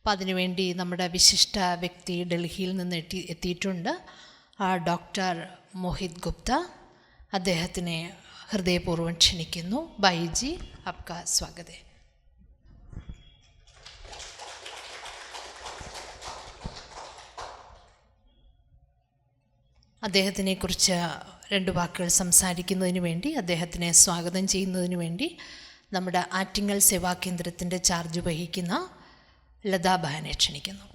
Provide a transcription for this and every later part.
അപ്പം അതിനുവേണ്ടി നമ്മുടെ വിശിഷ്ട വ്യക്തി ഡൽഹിയിൽ നിന്ന് എത്തിയിട്ടുണ്ട്, ഡോക്ടർ മോഹിത് ഗുപ്ത. അദ്ദേഹത്തിനെ ഹൃദയപൂർവ്വം ക്ഷണിക്കുന്നു. ഭായിജി, ആപ്കാ സ്വാഗതം. അദ്ദേഹത്തിനെക്കുറിച്ച് രണ്ട് വാക്കുകൾ സംസാരിക്കുന്നതിന് വേണ്ടി, അദ്ദേഹത്തിനെ സ്വാഗതം ചെയ്യുന്നതിന് വേണ്ടി നമ്മുടെ ആറ്റിങ്ങൽ സേവാകേന്ദ്രത്തിൻ്റെ ചാർജ് വഹിക്കുന്ന ലതാബഹനെ ക്ഷണിക്കുന്നു.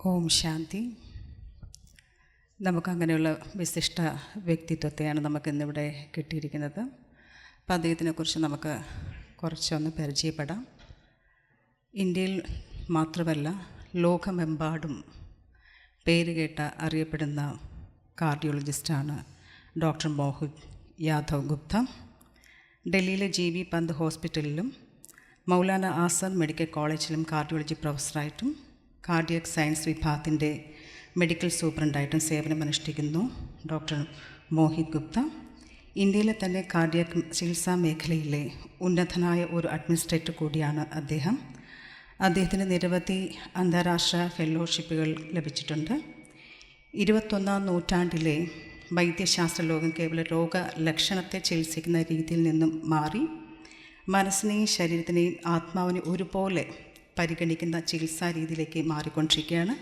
ഓം ശാന്തി. നമുക്കങ്ങനെയുള്ള വിശിഷ്ട വ്യക്തിത്വത്തെയാണ് നമുക്കിന്നിവിടെ കിട്ടിയിരിക്കുന്നത്. അപ്പം അദ്ദേഹത്തിനെക്കുറിച്ച് നമുക്ക് കുറച്ചൊന്ന് പരിചയപ്പെടാം. ഇന്ത്യയിൽ മാത്രമല്ല ലോകമെമ്പാടും പേരുകേട്ട അറിയപ്പെടുന്ന കാർഡിയോളജിസ്റ്റാണ് ഡോക്ടർ മോഹിത് യാദവ് ഗുപ്ത. ഡൽഹിയിലെ JB പന്ത് ഹോസ്പിറ്റലിലും മൗലാന ആസാദ് മെഡിക്കൽ കോളേജിലും കാർഡിയോളജി പ്രൊഫസറായിട്ടും കാർഡിയക് സയൻസ് വിഭാഗത്തിൻ്റെ മെഡിക്കൽ സൂപ്രണ്ടായിട്ടും സേവനമനുഷ്ഠിക്കുന്നു ഡോക്ടർ മോഹിത് ഗുപ്ത. ഇന്ത്യയിലെ തന്നെ കാർഡിയക് ചികിത്സാ മേഖലയിലെ ഉന്നതനായ ഒരു അഡ്മിനിസ്ട്രേറ്റർ കൂടിയാണ് അദ്ദേഹം. അദ്ദേഹത്തിന് നിരവധി അന്താരാഷ്ട്ര ഫെലോഷിപ്പുകൾ ലഭിച്ചിട്ടുണ്ട്. 21-ാം നൂറ്റാണ്ടിലെ വൈദ്യശാസ്ത്ര ലോകം കേവല രോഗലക്ഷണത്തെ ചികിത്സിക്കുന്ന രീതിയിൽ നിന്നും മാറി മനസ്സിനെയും ശരീരത്തിനെയും ആത്മാവിനെ ഒരുപോലെ പരിഗണിക്കുന്ന ചികിത്സാ രീതിയിലേക്ക് മാറിക്കൊണ്ടിരിക്കുകയാണ്.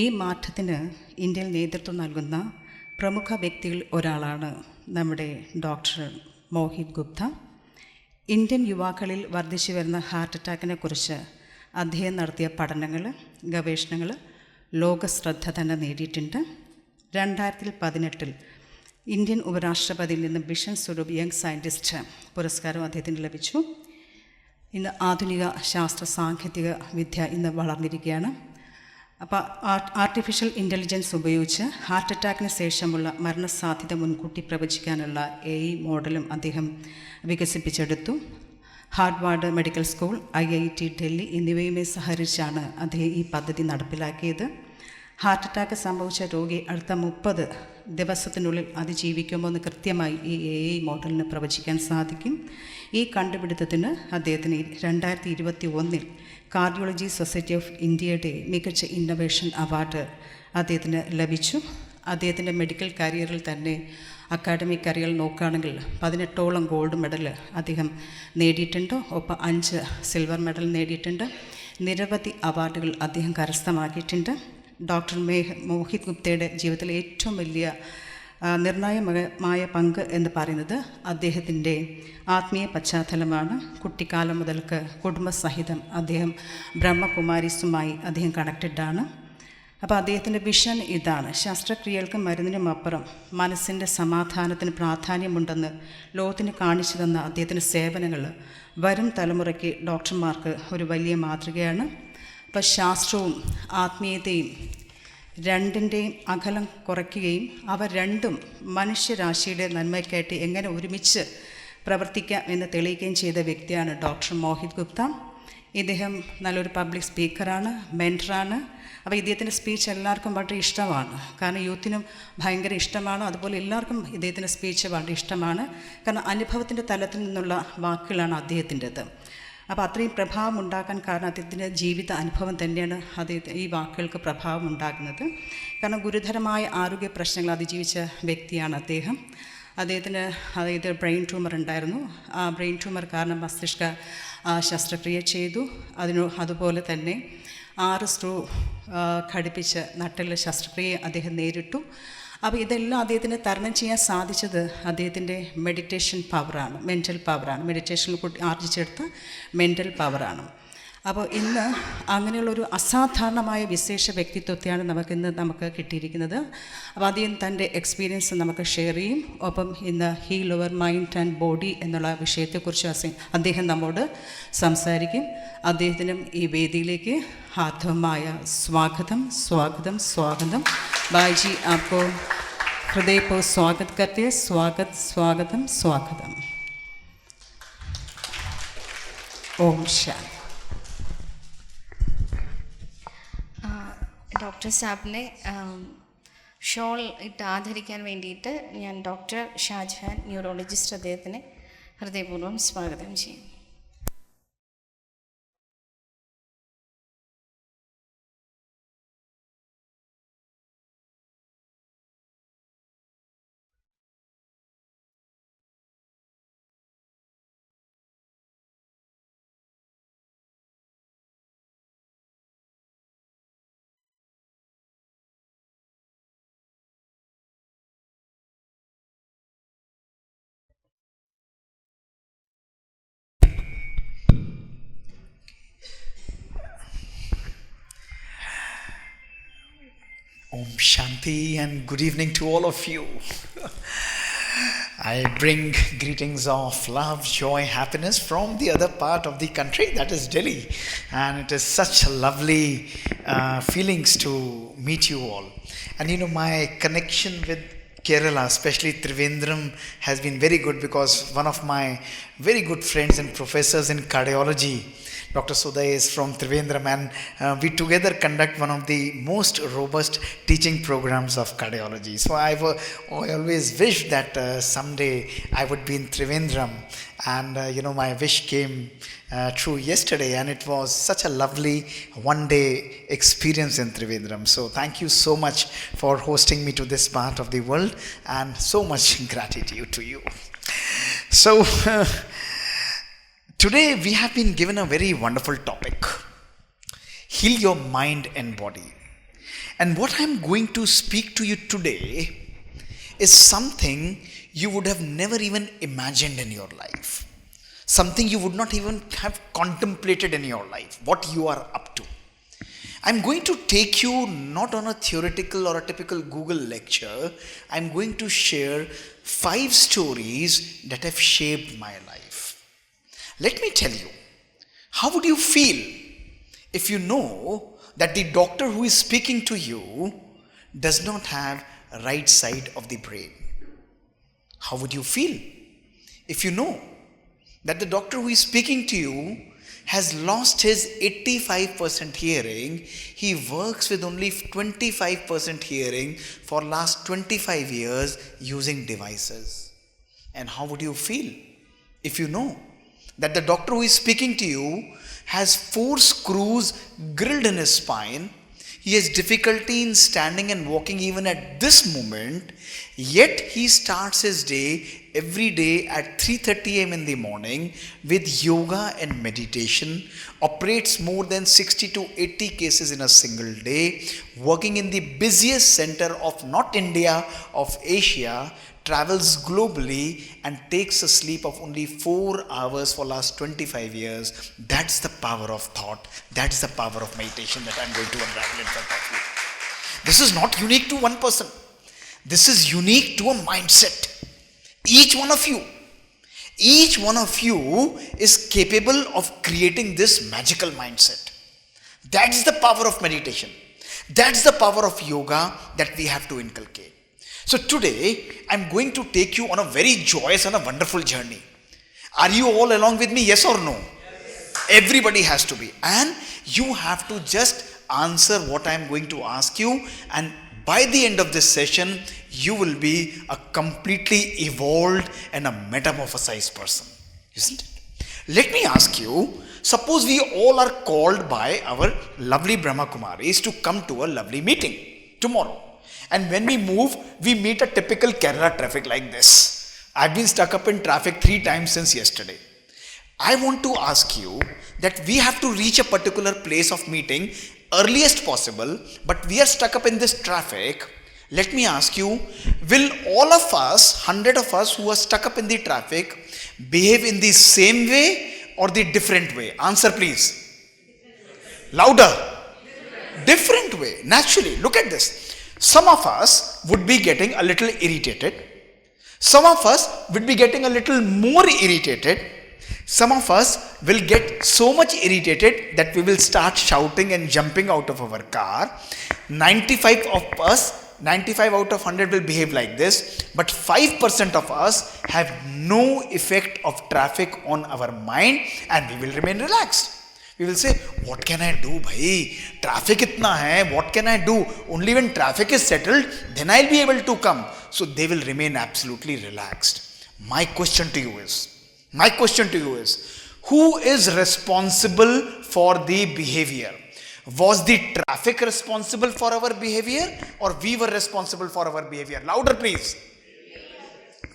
ഈ മാറ്റത്തിന് ഇന്ത്യയിൽ നേതൃത്വം നൽകുന്ന പ്രമുഖ വ്യക്തികളിൽ ഒരാളാണ് നമ്മുടെ ഡോക്ടർ മോഹിത് ഗുപ്ത. ഇന്ത്യൻ യുവാക്കളിൽ വർദ്ധിച്ചു വരുന്ന ഹാർട്ട് അറ്റാക്കിനെ കുറിച്ച് അദ്ദേഹം നടത്തിയ പഠനങ്ങൾ, ഗവേഷണങ്ങൾ ലോകശ്രദ്ധ തന്നെ നേടിയിട്ടുണ്ട്. 2018 ഇന്ത്യൻ ഉപരാഷ്ട്രപതിയിൽ നിന്ന് മിഷൻ സ്വരൂപ് യങ് സയൻറ്റിസ്റ്റ് പുരസ്കാരം അദ്ദേഹത്തിന് ലഭിച്ചു. ഇന്ന് ആധുനിക ശാസ്ത്ര സാങ്കേതിക വിദ്യ ഇന്ന് വളർന്നിരിക്കുകയാണ്. അപ്പോൾ ആർട്ടിഫിഷ്യൽ ഇൻ്റലിജൻസ് ഉപയോഗിച്ച് ഹാർട്ട് അറ്റാക്കിന് ശേഷമുള്ള മരണസാധ്യത മുൻകൂട്ടി പ്രവചിക്കാനുള്ള AI മോഡലും അദ്ദേഹം വികസിപ്പിച്ചെടുത്തു. Harvard medical school, IIT Delhi എന്നിവയുമായി സഹകരിച്ചാണ് അദ്ദേഹം ഈ പദ്ധതി നടപ്പിലാക്കിയത്. ഹാർട്ട് അറ്റാക്ക് സംഭവിച്ച രോഗി അടുത്ത 30 ദിവസത്തിനുള്ളിൽ അതിജീവിക്കുമോ എന്ന് കൃത്യമായി ഈ AI മോഡലിന് പ്രവചിക്കാൻ സാധിക്കും. ഈ കണ്ടുപിടുത്തത്തിന് അദ്ദേഹത്തിന് 2021 കാർഡിയോളജി സൊസൈറ്റി ഓഫ് ഇന്ത്യയുടെ മികച്ച ഇന്നൊവേഷൻ അവാർഡ് അദ്ദേഹത്തിന് ലഭിച്ചു. അദ്ദേഹത്തിൻ്റെ മെഡിക്കൽ കരിയറിൽ തന്നെ അക്കാഡമിക് കരിയർ നോക്കുകയാണെങ്കിൽ 18ഓളം ഗോൾഡ് മെഡൽ അദ്ദേഹം നേടിയിട്ടുണ്ട്. ഒപ്പം 5 സിൽവർ മെഡൽ നേടിയിട്ടുണ്ട്. നിരവധി അവാർഡുകൾ അദ്ദേഹം കരസ്ഥമാക്കിയിട്ടുണ്ട്. ഡോക്ടർ മോഹിത് ഗുപ്തയുടെ ജീവിതത്തിലെ ഏറ്റവും വലിയ നിർണായകമായ പങ്ക് എന്ന് പറയുന്നത് അദ്ദേഹത്തിൻ്റെ ആത്മീയ പശ്ചാത്തലമാണ്. കുട്ടിക്കാലം മുതൽക്ക് കുടുംബസഹിതം അദ്ദേഹം ബ്രഹ്മ കുമാരീസുമായി അദ്ദേഹം കണക്റ്റഡാണ്. അപ്പോൾ അദ്ദേഹത്തിൻ്റെ വിഷൻ ഇതാണ്: ശസ്ത്രക്രിയകൾക്കും മരുന്നിനും അപ്പുറം മനസ്സിൻ്റെ സമാധാനത്തിന് പ്രാധാന്യമുണ്ടെന്ന് ലോകത്തിന് കാണിച്ചു തന്ന അദ്ദേഹത്തിൻ്റെ സേവനങ്ങൾ വരും തലമുറയ്ക്ക് ഡോക്ടർമാർക്ക് ഒരു വലിയ മാതൃകയാണ്. അപ്പോൾ ശാസ്ത്രവും ആത്മീയതയും രണ്ടിൻ്റെയും അകലം കുറയ്ക്കുകയും അവ രണ്ടും മനുഷ്യരാശിയുടെ നന്മയ്ക്കായിട്ട് എങ്ങനെ ഒരുമിച്ച് പ്രവർത്തിക്കാം എന്ന് തെളിയിക്കുകയും ചെയ്ത വ്യക്തിയാണ് ഡോക്ടർ മോഹിത് ഗുപ്ത. ഇദ്ദേഹം നല്ലൊരു പബ്ലിക് സ്പീക്കറാണ്, മെൻറ്ററാണ്. അപ്പോൾ ഇദ്ദേഹത്തിൻ്റെ സ്പീച്ച് എല്ലാവർക്കും വളരെ ഇഷ്ടമാണ്. കാരണം യൂത്തിനും ഭയങ്കര ഇഷ്ടമാണ്. അതുപോലെ എല്ലാവർക്കും ഇദ്ദേഹത്തിൻ്റെ സ്പീച്ച് വളരെ ഇഷ്ടമാണ്. കാരണം അനുഭവത്തിൻ്റെ തലത്തിൽ നിന്നുള്ള വാക്കുകളാണ് അദ്ദേഹത്തിൻ്റെത്. അപ്പോൾ അത്രയും പ്രഭാവം ഉണ്ടാക്കാൻ കാരണം അദ്ദേഹത്തിൻ്റെ ജീവിത അനുഭവം തന്നെയാണ് ഈ വാക്കുകൾക്ക് പ്രഭാവം ഉണ്ടാക്കുന്നത്. കാരണം ഗുരുതരമായ ആരോഗ്യ പ്രശ്നങ്ങൾ അതിജീവിച്ച വ്യക്തിയാണ് അദ്ദേഹം. അദ്ദേഹത്തിന് ബ്രെയിൻ ട്യൂമർ ഉണ്ടായിരുന്നു. ആ ബ്രെയിൻ ട്യൂമർ കാരണം മസ്തിഷ്ക ശസ്ത്രക്രിയ ചെയ്തു. അതുപോലെ തന്നെ 6 സ്ക്രൂ ഘടിപ്പിച്ച് നട്ടെല്ല് ശസ്ത്രക്രിയ അദ്ദേഹം നേരിട്ടു. അപ്പോൾ ഇതെല്ലാം അദ്ദേഹത്തിന് തരണം ചെയ്യാൻ സാധിച്ചത് അദ്ദേഹത്തിൻ്റെ മെഡിറ്റേഷൻ പവറാണ്, മെൻ്റൽ പവറാണ്. മെഡിറ്റേഷനിൽ ആർജിച്ചെടുത്ത മെൻ്റൽ പവറാണ്. അപ്പോൾ ഇന്ന് അങ്ങനെയുള്ളൊരു അസാധാരണമായ വിശേഷ വ്യക്തിത്വത്തെയാണ് നമുക്ക് കിട്ടിയിരിക്കുന്നത്. അപ്പോൾ അദ്ദേഹം തൻ്റെ എക്സ്പീരിയൻസ് നമുക്ക് ഷെയർ ചെയ്യും. ഒപ്പം ഇന്ന് heal over mind and body എന്നുള്ള വിഷയത്തെക്കുറിച്ച് അദ്ദേഹം നമ്മോട് സംസാരിക്കും. അദ്ദേഹത്തിനും ഈ വേദിയിലേക്ക് ഹാർദവമായ സ്വാഗതം സ്വാഗതം സ്വാഗതം. ബായ്ജി ആപ്കോ ഹൃദയപൂർവ്വം സ്വാഗത് കർത്തേ. സ്വാഗത് സ്വാഗതം സ്വാഗതം. ഓം ശാന്തി. ഡോക്ടർ സാബിനെ ഷോൾ ഇട്ട് ആദരിക്കാൻ വേണ്ടിയിട്ട് ഞാൻ ഡോക്ടർ ഷാജഹാൻ ന്യൂറോളജിസ്റ്റ് അദ്ദേഹത്തിനെ ഹൃദയപൂർവ്വം സ്വാഗതം ചെയ്യും. Om Shanti and good evening to all of you. I bring greetings of love, joy, happiness from the other part of the country, that is Delhi. And it is such lovely feelings to meet you all. And you know, my connection with Kerala, especially Trivandrum, has been very good because one of my very good friends and professors in cardiology, Dr. Suday, is from Trivandrum, and we together conduct one of the most robust teaching programs of cardiology. So I always wish that someday I would be in Trivandrum, and you know, my wish came true yesterday, and it was such a lovely one-day experience in Trivandrum. So thank you so much for hosting me to this part of the world, and so much gratitude to you. So today we have been given a very wonderful topic: heal your mind and body. And what I'm going to speak to you today is something you would have never even imagined in your life. Something you would not even have contemplated in your life, what you are up to. I'm going to take you not on a theoretical or a typical Google lecture. I'm going to share 5 stories that have shaped my life. Let me tell you, how would you feel if you know that the doctor who is speaking to you does not have right side of the brain? How would you feel if you know that the doctor who is speaking to you has lost his 85% hearing, he works with only 25% hearing for last 25 years using devices? And how would you feel if you know that the doctor who is speaking to you has 4 screws drilled in his spine, he has difficulty in standing and walking even at this moment, yet he starts his day every day at 3:30 a.m. in the morning with yoga and meditation, operates more than 60 to 80 cases in a single day, working in the busiest center of not India, of Asia, travels globally and takes a sleep of only 4 hours for last 25 years. That's the power of thought. That's the power of meditation that I'm going to unravel in front of you. This is not unique to one person. This is unique to a mindset. Each one of you is capable of creating this magical mindset. That's the power of meditation. That's the power of yoga that we have to inculcate. So today, I'm going to take you on a very joyous and a wonderful journey. Are you all along with me? Yes or no? Yes. Everybody has to be. And you have to just answer what I'm going to ask you. And by the end of this session, you will be a completely evolved and a metamorphosized person. Isn't it? Let me ask you, suppose we all are called by our lovely Brahma Kumaris to come to a lovely meeting tomorrow. And when we move, we meet a typical Kerala traffic like this. I've been stuck up in traffic 3 times since yesterday. I want to ask you that we have to reach a particular place of meeting earliest possible, but we are stuck up in this traffic. Let me ask you, will all of us, 100 of us who are stuck up in the traffic, behave in the same way or the different way? Answer please. Louder. Different way. Naturally, look at this. Some of us would be getting a little irritated. Some of us would be getting a little more irritated. Some of us will get so much irritated that we will start shouting and jumping out of our car. 95 out of 100 will behave like this, but 5% of us have no effect of traffic on our mind, and we will remain relaxed. We will say, what can I do, bhai? Traffic itna hai, what can I do? Only when traffic is settled, then I'll be able to come. So they will remain absolutely relaxed. My question to you is, who is responsible for the behavior? Was the traffic responsible for our behavior, or we were responsible for our behavior? Louder please.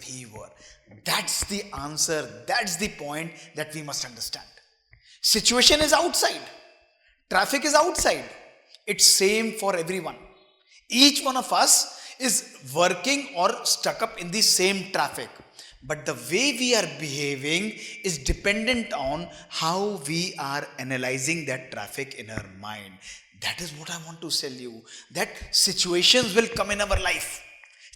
We were. That's the answer. That's the point that we must understand. Situation is outside. Traffic is outside. It's same for everyone. Each one of us is working or stuck up in the same traffic. But the way we are behaving is dependent on how we are analyzing that traffic in our mind. That is what I want to tell you. That situations will come in our life.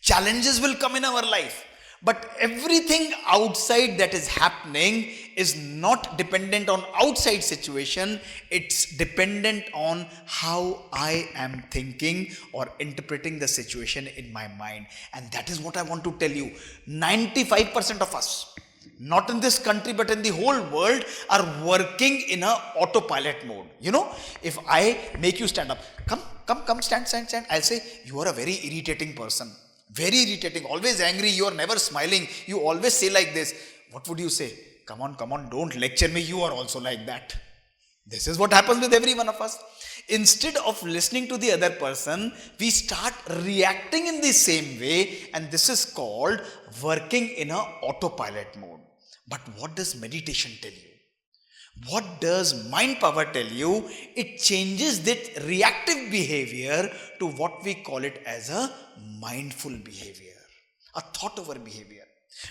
Challenges will come in our life. But everything outside that is happening is not dependent on outside situation. It's dependent on how I am thinking or interpreting the situation in my mind. And that is what I want to tell you. 95% of us, not in this country but in the whole world, are working in a autopilot mode. You know, if I make you stand up, come, stand. I'll say, you are a very irritating person. Very irritating, always angry, you are never smiling, you always say like this. What would you say? Come on, don't lecture me, you are also like that. This is what happens with every one of us. Instead of listening to the other person, we start reacting in the same way, and this is called working in a autopilot mode. But what does meditation tell you? What does mind power tell you? It changes that reactive behavior to what we call it as a mindful behavior, a thought over behavior.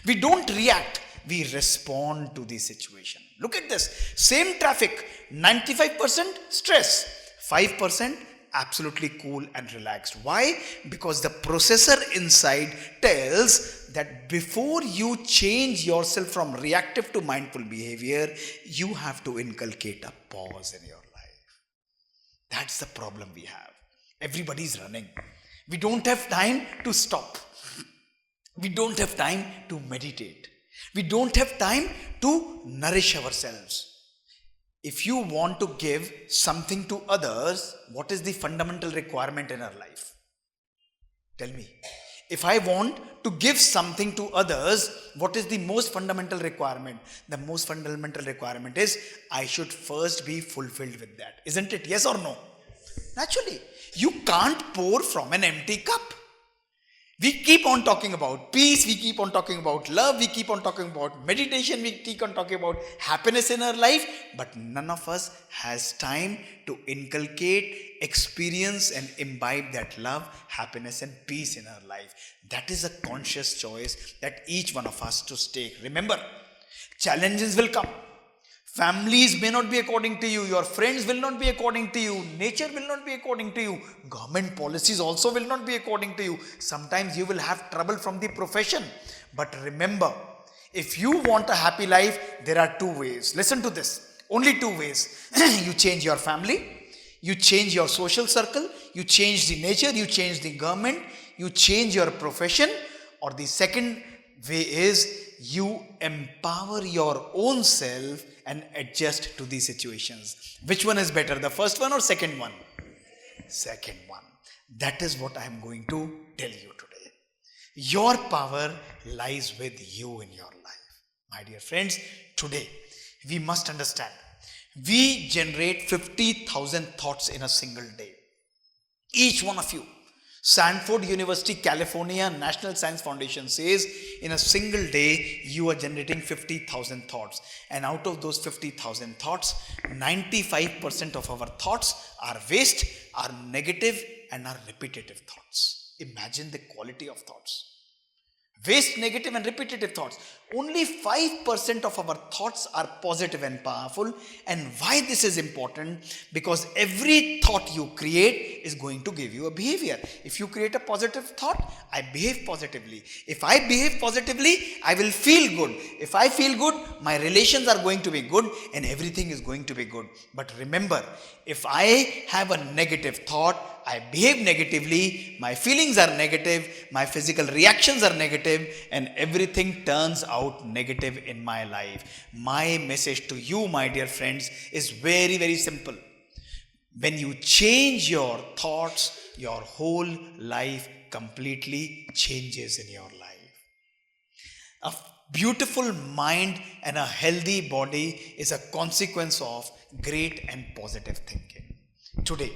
We don't react, we respond to the situation. Look at this. Same traffic, 95% stress, 5% absolutely cool and relaxed. Why? Because the processor inside tells that before you change yourself from reactive to mindful behavior, you have to inculcate a pause in your life. That's the problem we have. Everybody's running. We don't have time to stop. We don't have time to meditate. We don't have time to nourish ourselves. If you want to give something to others, what is the fundamental requirement in our life? Tell me. If I want to give something to others, what is the most fundamental requirement? The most fundamental requirement is I should first be fulfilled with that. Isn't it? Yes or no? Naturally. You can't pour from an empty cup. We keep on talking about peace, we keep on talking about love, we keep on talking about meditation, we keep on talking about happiness in our life, but none of us has time to inculcate, experience and imbibe that love, happiness and peace in our life. That is a conscious choice that each one of us to take. Remember, challenges will come. Families may not be according to you. Your friends will not be according to you. Nature will not be according to you. Government policies also will not be according to you. Sometimes you will have trouble from the profession. But remember, if you want a happy life, there are two ways. Listen to this. Only two ways. You change your family. You change your social circle. You change the nature. You change the government. You change your profession. Or the second way is you empower your own self and adjust to these situations. Which one is better, the first one or second one? Second one. That is what I am going to tell you today. Your power lies with you in your life. My dear friends, today we must understand, we generate 50,000 thoughts in a single day. Each one of you. Stanford University, California, National Science Foundation says in a single day, you are generating 50,000 thoughts. And out of those 50,000 thoughts, 95% of our thoughts are waste, are negative and are repetitive thoughts. Imagine the quality of thoughts. Waste, negative and repetitive thoughts. Only 5% of our thoughts are positive and powerful. And why this is important? Because every thought you create is going to give you a behavior. If you create a positive thought, I behave positively. If I behave positively, I will feel good. If I feel good, my relations are going to be good and everything is going to be good. But remember, if I have a negative thought, I behave negatively, my feelings are negative, my physical reactions are negative, and everything turns out negative in my life. My message to you, my dear friends, is very, very simple. When you change your thoughts, your whole life completely changes in your life. A beautiful mind and a healthy body is a consequence of great and positive thinking. Today,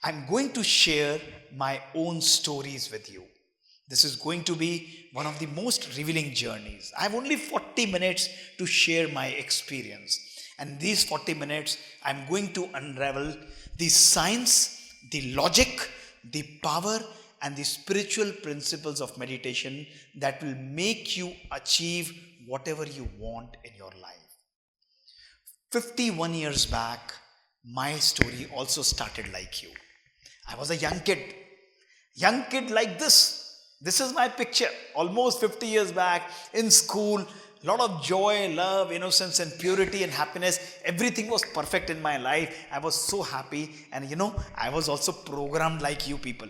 I'm going to share my own stories with you. This is going to be one of the most revealing journeys. I have only 40 minutes to share my experience. And these 40 minutes, I'm going to unravel the science, the logic, the power, and the spiritual principles of meditation that will make you achieve whatever you want in your life. 51 years back, my story also started like you. I was a young kid like this. This is my picture, almost 50 years back, in school. Lot of joy, love, innocence and purity and happiness. Everything was perfect in my life. I was so happy. And I was also programmed like you people.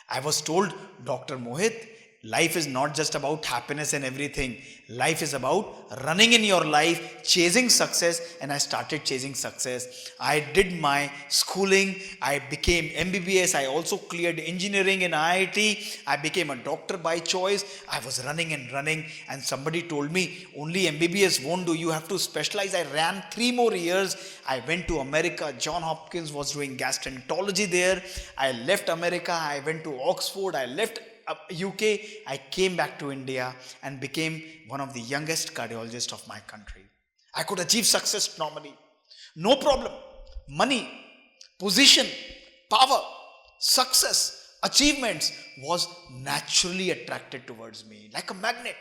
I was told, Dr. Mohit, life is not just about happiness and everything. Life is about running in your life, chasing success. And I started chasing success. I did my schooling. I became MBBS. I also cleared engineering in IIT. I became a doctor by choice. I was running. And somebody told me, only MBBS won't do. You have to specialize. I ran 3 more years. I went to America. John Hopkins was doing gastroenterology there. I left America. I went to Oxford. I left UK, I came back to India and became one of the youngest cardiologists of my country. I could achieve success normally. No problem. Money, position, power, success, achievements was naturally attracted towards me like a magnet.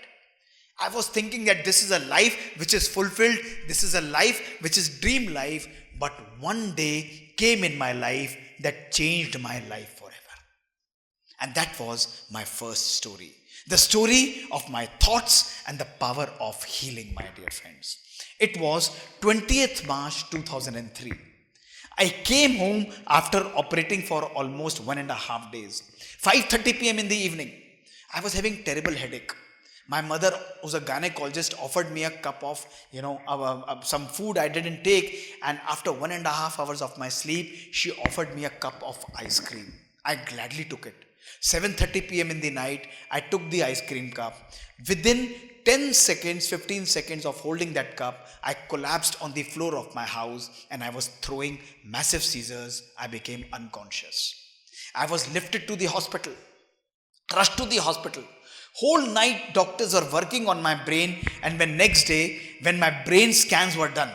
I was thinking that this is a life which is fulfilled. This is a life which is dream life. But one day came in my life that changed my life forever. And that was my first story. The story of my thoughts and the power of healing, my dear friends. It was 20th March 2003. I came home after operating for almost 1.5 days. 5:30 p.m. in the evening. I was having terrible headache. My mother, who's a gynecologist, offered me a cup of, some food I didn't take. And after 1.5 hours of my sleep, she offered me a cup of ice cream. I gladly took it. 7:30 p.m. in the night, I took the ice cream cup. Within 10 seconds, 15 seconds of holding that cup, I collapsed on the floor of my house and I was throwing massive seizures. I became unconscious. I was lifted to the hospital, rushed to the hospital. Whole night doctors were working on my brain, and when next day, when my brain scans were done,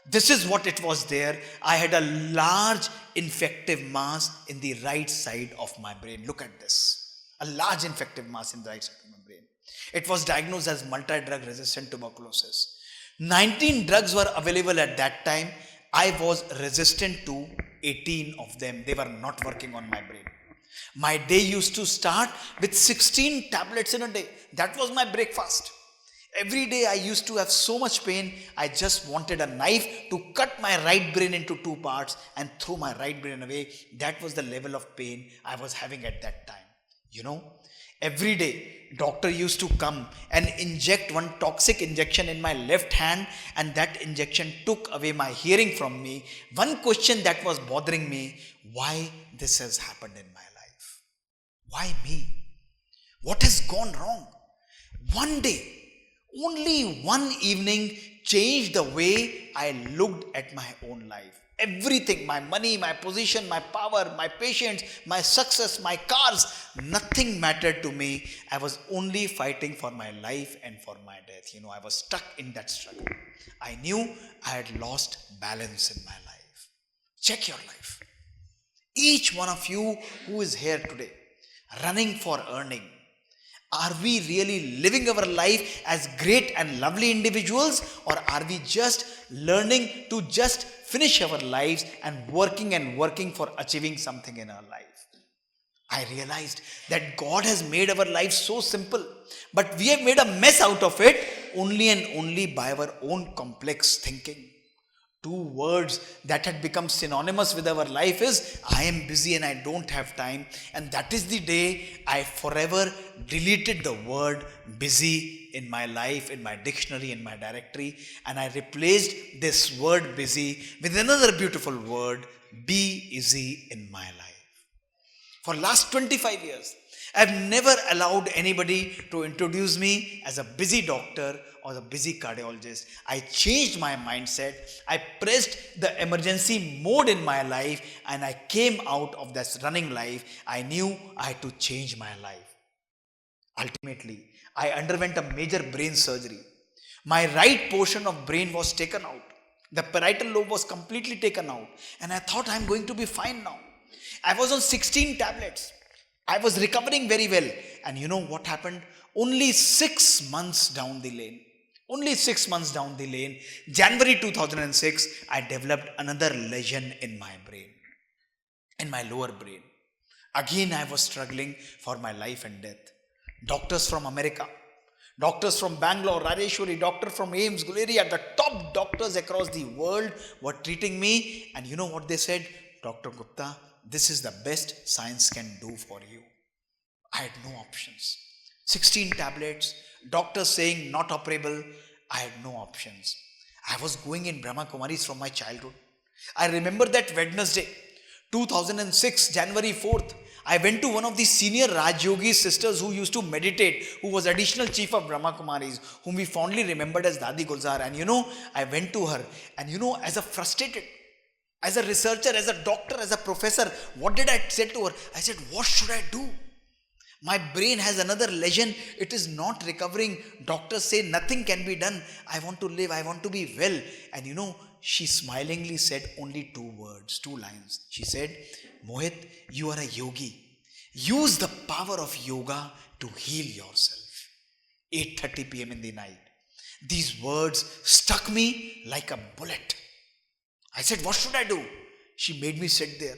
this is what it was there. I had a large infective mass in the right side of my brain. Look at this. A large infective mass in the right side of my brain. It was diagnosed as multi-drug resistant tuberculosis. 19 drugs were available at that time. I was resistant to 18 of them. They were not working on my brain. My day used to start with 16 tablets in a day. That was my breakfast. Every day I used to have so much pain, I just wanted a knife to cut my right brain into 2 parts and throw my right brain away. That was the level of pain I was having at that time. Every day doctor used to come and inject one toxic injection in my left hand, and that injection took away my hearing from me. One question that was bothering me, why this has happened in my life? Why me? What has gone wrong? One day, only one evening changed the way I looked at my own life. Everything, my money, my position, my power, my patience, my success, my cars, nothing mattered to me. I was only fighting for my life and for my death. I was stuck in that struggle. I knew I had lost balance in my life. Check your life. Each one of you who is here today, running for earning, are we really living our life as great and lovely individuals, or are we just learning to just finish our lives and working for achieving something in our life? I realized that God has made our life so simple, but we have made a mess out of it only and only by our own complex thinking. 2 words that had become synonymous with our life is, I am busy and I don't have time. And that is the day I forever deleted the word busy in my life, in my dictionary, in my directory. And I replaced this word busy with another beautiful word, be easy in my life. For last 25 years, I've never allowed anybody to introduce me as a busy doctor or a busy cardiologist. I changed my mindset. I pressed the emergency mode in my life, and I came out of this running life. I knew I had to change my life. Ultimately, I underwent a major brain surgery. My right portion of brain was taken out. The parietal lobe was completely taken out. And I thought I'm going to be fine now. I was on 16 tablets. I was recovering very well. And you know what happened? Only 6 months down the lane, Only 6 months down the lane, January 2006, I developed another lesion in my brain, in my lower brain. Again, I was struggling for my life and death. Doctors from America, doctors from Bangalore, Rajeshwari, doctor from AIMS, Guleria, the top doctors across the world were treating me. And you know what they said? Dr. Gupta, this is the best science can do for you. I had no options. 16 tablets, doctors saying not operable. I had no options. I was going in Brahma Kumaris from my childhood. I remember that Wednesday, 2006, January 4th, I went to one of the senior Raj Yogi sisters who used to meditate, who was additional chief of Brahma Kumaris, whom we fondly remembered as Dadi Gulzar. And I went to her, and as a frustrated, as a researcher, as a doctor, as a professor, what did I say to her? I said, what should I do? My brain has another lesion. It is not recovering. Doctors say nothing can be done. I want to live. I want to be well. And she smilingly said only 2 words, 2 lines. She said, Mohit, you are a yogi. Use the power of yoga to heal yourself. 8:30 p.m. in the night. These words stuck me like a bullet. I said, what should I do? She made me sit there.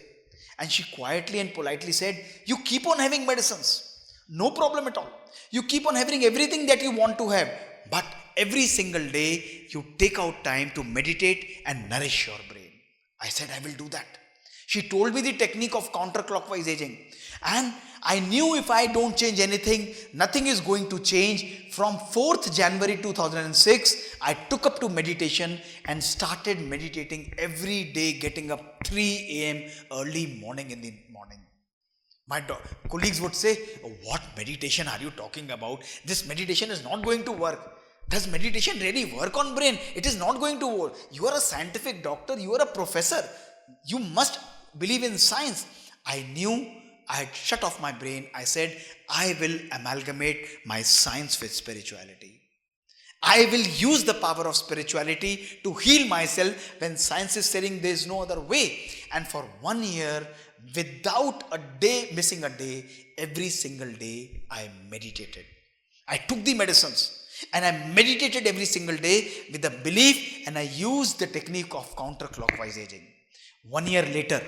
And she quietly and politely said, you keep on having medicines. No problem at all. You keep on having everything that you want to have. But every single day, you take out time to meditate and nourish your brain. I said, I will do that. She told me the technique of counterclockwise aging. And I knew if I don't change anything, nothing is going to change. From 4th January 2006, I took up to meditation and started meditating every day, getting up 3 a.m. early morning in the morning. My colleagues would say, what meditation are you talking about? This meditation is not going to work. Does meditation really work on brain? It is not going to work. You are a scientific doctor. You are a professor. You must believe in science. I knew I had shut off my brain. I said, I will amalgamate my science with spirituality. I will use the power of spirituality to heal myself when science is saying there is no other way. And for 1 year, without a day, missing a day, every single day, I meditated. I took the medicines and I meditated every single day with the belief, and I used the technique of counterclockwise aging. 1 year later,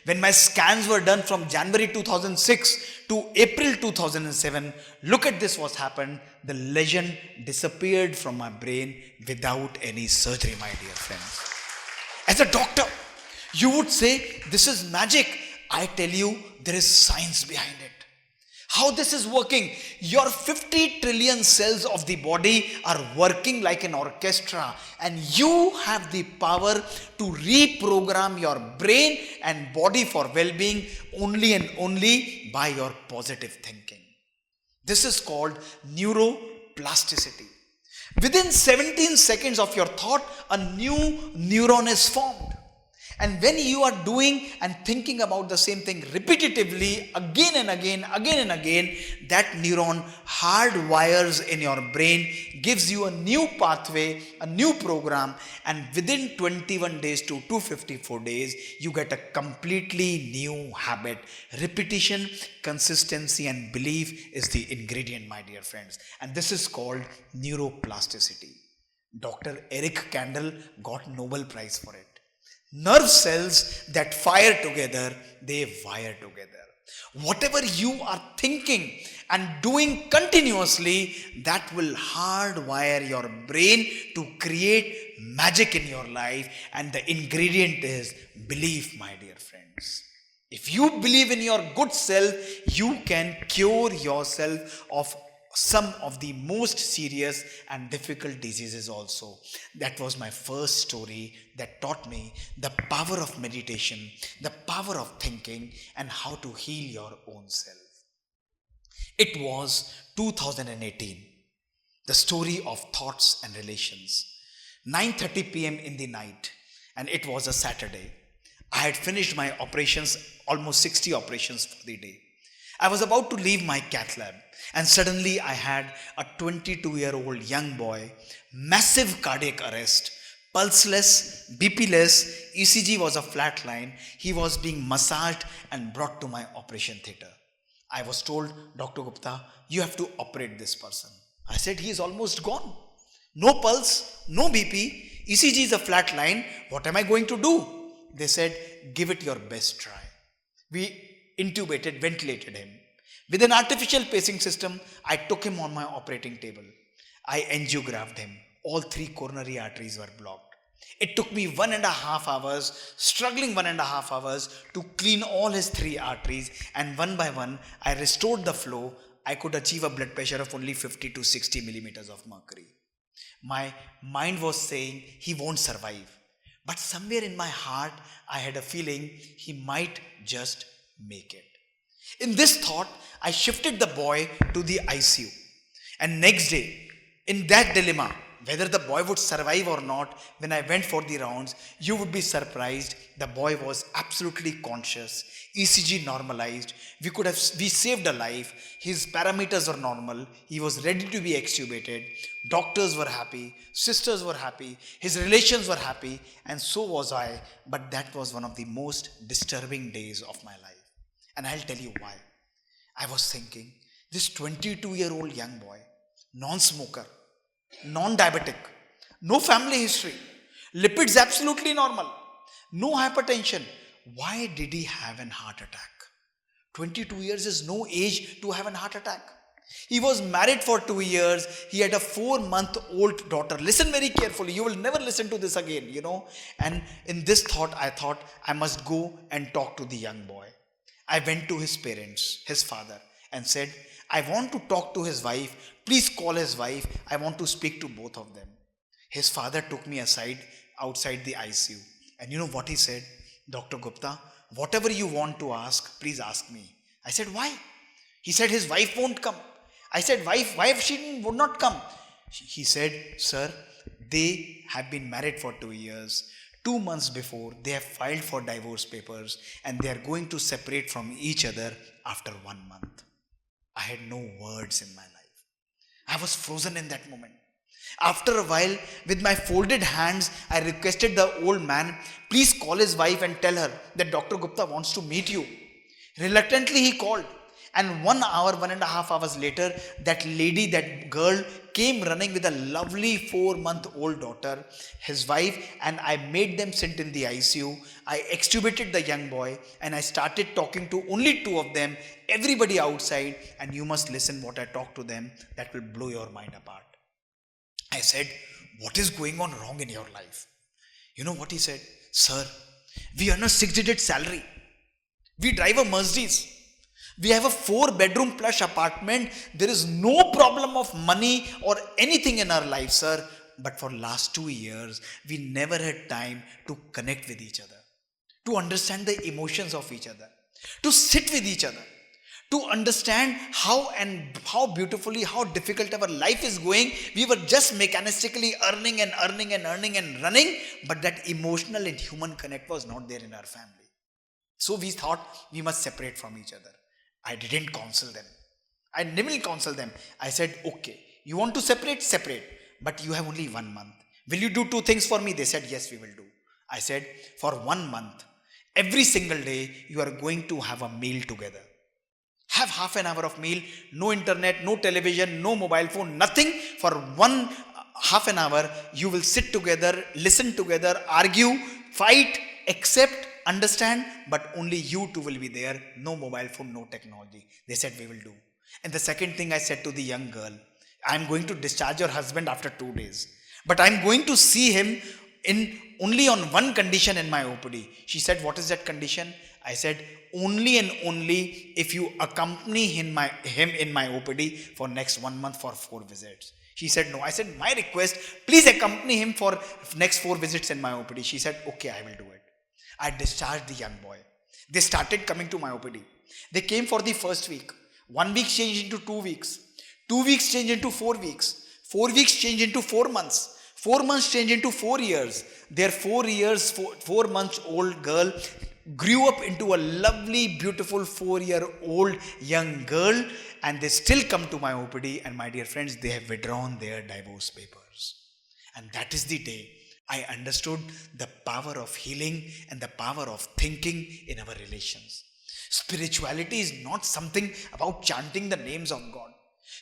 when my scans were done from January 2006 to April 2007, look at this what happened. The lesion disappeared from my brain without any surgery, my dear friends. As a doctor, you would say, this is magic. I tell you, there is science behind it. How this is working? Your 50 trillion cells of the body are working like an orchestra, and you have the power to reprogram your brain and body for well-being only and only by your positive thinking. This is called neuroplasticity. Within 17 seconds of your thought, a new neuron is formed. And when you are doing and thinking about the same thing repetitively again and again, that neuron hardwires in your brain, gives you a new pathway, a new program, and within 21 days to 254 days, you get a completely new habit. Repetition, consistency, and belief is the ingredient, my dear friends. And this is called neuroplasticity. Dr. Eric Kandel got Nobel Prize for it. Nerve cells that fire together, they wire together. Whatever you are thinking and doing continuously, that will hardwire your brain to create magic in your life. And the ingredient is belief, my dear friends. If you believe in your good self, you can cure yourself of some of the most serious and difficult diseases also. That was my first story that taught me the power of meditation, the power of thinking, and how to heal your own self. It was 2018, the story of thoughts and relations. 9:30 p.m. in the night, and it was a Saturday. I had finished my operations, almost 60 operations for the day. I was about to leave my cath lab, and suddenly I had a 22-year-old young boy, massive cardiac arrest, pulseless, BP-less, ECG was a flat line. He was being massaged and brought to my operation theatre. I was told, Dr. Gupta, you have to operate this person. I said, he is almost gone. No pulse, no BP, ECG is a flat line. What am I going to do? They said, give it your best try. We intubated, ventilated him. With an artificial pacing system, I took him on my operating table. I angiographed him. All 3 coronary arteries were blocked. It took me 1.5 hours, struggling 1.5 hours to clean all his 3 arteries, and one by one, I restored the flow. I could achieve a blood pressure of only 50 to 60 millimeters of mercury. My mind was saying he won't survive. But somewhere in my heart, I had a feeling he might just make it. In this thought, I shifted the boy to the ICU. And next day, in that dilemma, whether the boy would survive or not, when I went for the rounds, you would be surprised. The boy was absolutely conscious. ECG normalized. We saved a life. His parameters were normal. He was ready to be extubated. Doctors were happy. Sisters were happy. His relations were happy. And so was I. But that was one of the most disturbing days of my life. And I'll tell you why. I was thinking, this 22-year-old young boy, non-smoker, non-diabetic, no family history, lipids absolutely normal, no hypertension. Why did he have an heart attack? 22 years is no age to have an heart attack. He was married for 2 years. He had a 4-month-old daughter. Listen very carefully. You will never listen to this again, And in this thought, I thought I must go and talk to the young boy. I went to his parents, his father, and said, I want to talk to his wife. Please call his wife. I want to speak to both of them. His father took me aside outside the ICU. And you know what he said? Dr. Gupta, whatever you want to ask, please ask me. I said, why? He said, his wife won't come. I said, wife, she would not come. He said, sir, they have been married for 2 years. 2 months before, they have filed for divorce papers and they are going to separate from each other after 1 month. I had no words in my life. I was frozen in that moment. After a while, with my folded hands, I requested the old man, please call his wife and tell her that Dr. Gupta wants to meet you. Reluctantly, he called. And 1 hour, 1.5 hours later, that lady, that girl came running with a lovely 4-month-old daughter, his wife, and I made them sit in the ICU. I extubated the young boy and I started talking to only 2 of them, everybody outside, and you must listen what I talk to them, that will blow your mind apart. I said, what is going on wrong in your life? You know what he said? Sir, we earn a 6-digit salary. We drive a Mercedes. We have a 4-bedroom plush apartment. There is no problem of money or anything in our life, sir. But for last 2 years, we never had time to connect with each other, to understand the emotions of each other, to sit with each other, to understand how beautifully, how difficult our life is going. We were just mechanistically earning and running, but that emotional and human connect was not there in our family. So we thought we must separate from each other. I didn't counsel them. I didn't counsel them. I said, okay, you want to separate? Separate. But you have only 1 month. Will you do 2 things for me? They said, yes, we will do. I said, for 1 month, every single day, you are going to have a meal together. Have half an hour of meal, no internet, no television, no mobile phone, nothing. For half an hour, you will sit together, listen together, argue, fight, accept, understand, but only you two will be there. No mobile phone, no technology. They said, we will do. And the second thing I said to the young girl, I'm going to discharge your husband after 2 days. But I'm going to see him only on one condition in my OPD. She said, what is that condition? I said, only and only if you accompany him in my OPD for next 1 month for 4 visits. She said, no. I said, my request, please accompany him for next 4 visits in my OPD. She said, okay, I will do it. I discharged the young boy. They started coming to my OPD. They came for the first week. 1 week changed into 2 weeks. 2 weeks changed into 4 weeks. 4 weeks changed into 4 months. 4 months changed into 4 years. Their 4 months old girl grew up into a lovely, beautiful 4-year-old young girl, and they still come to my OPD, and my dear friends, they have withdrawn their divorce papers. And that is the day I understood the power of healing and the power of thinking in our relations. Spirituality is not something about chanting the names of God.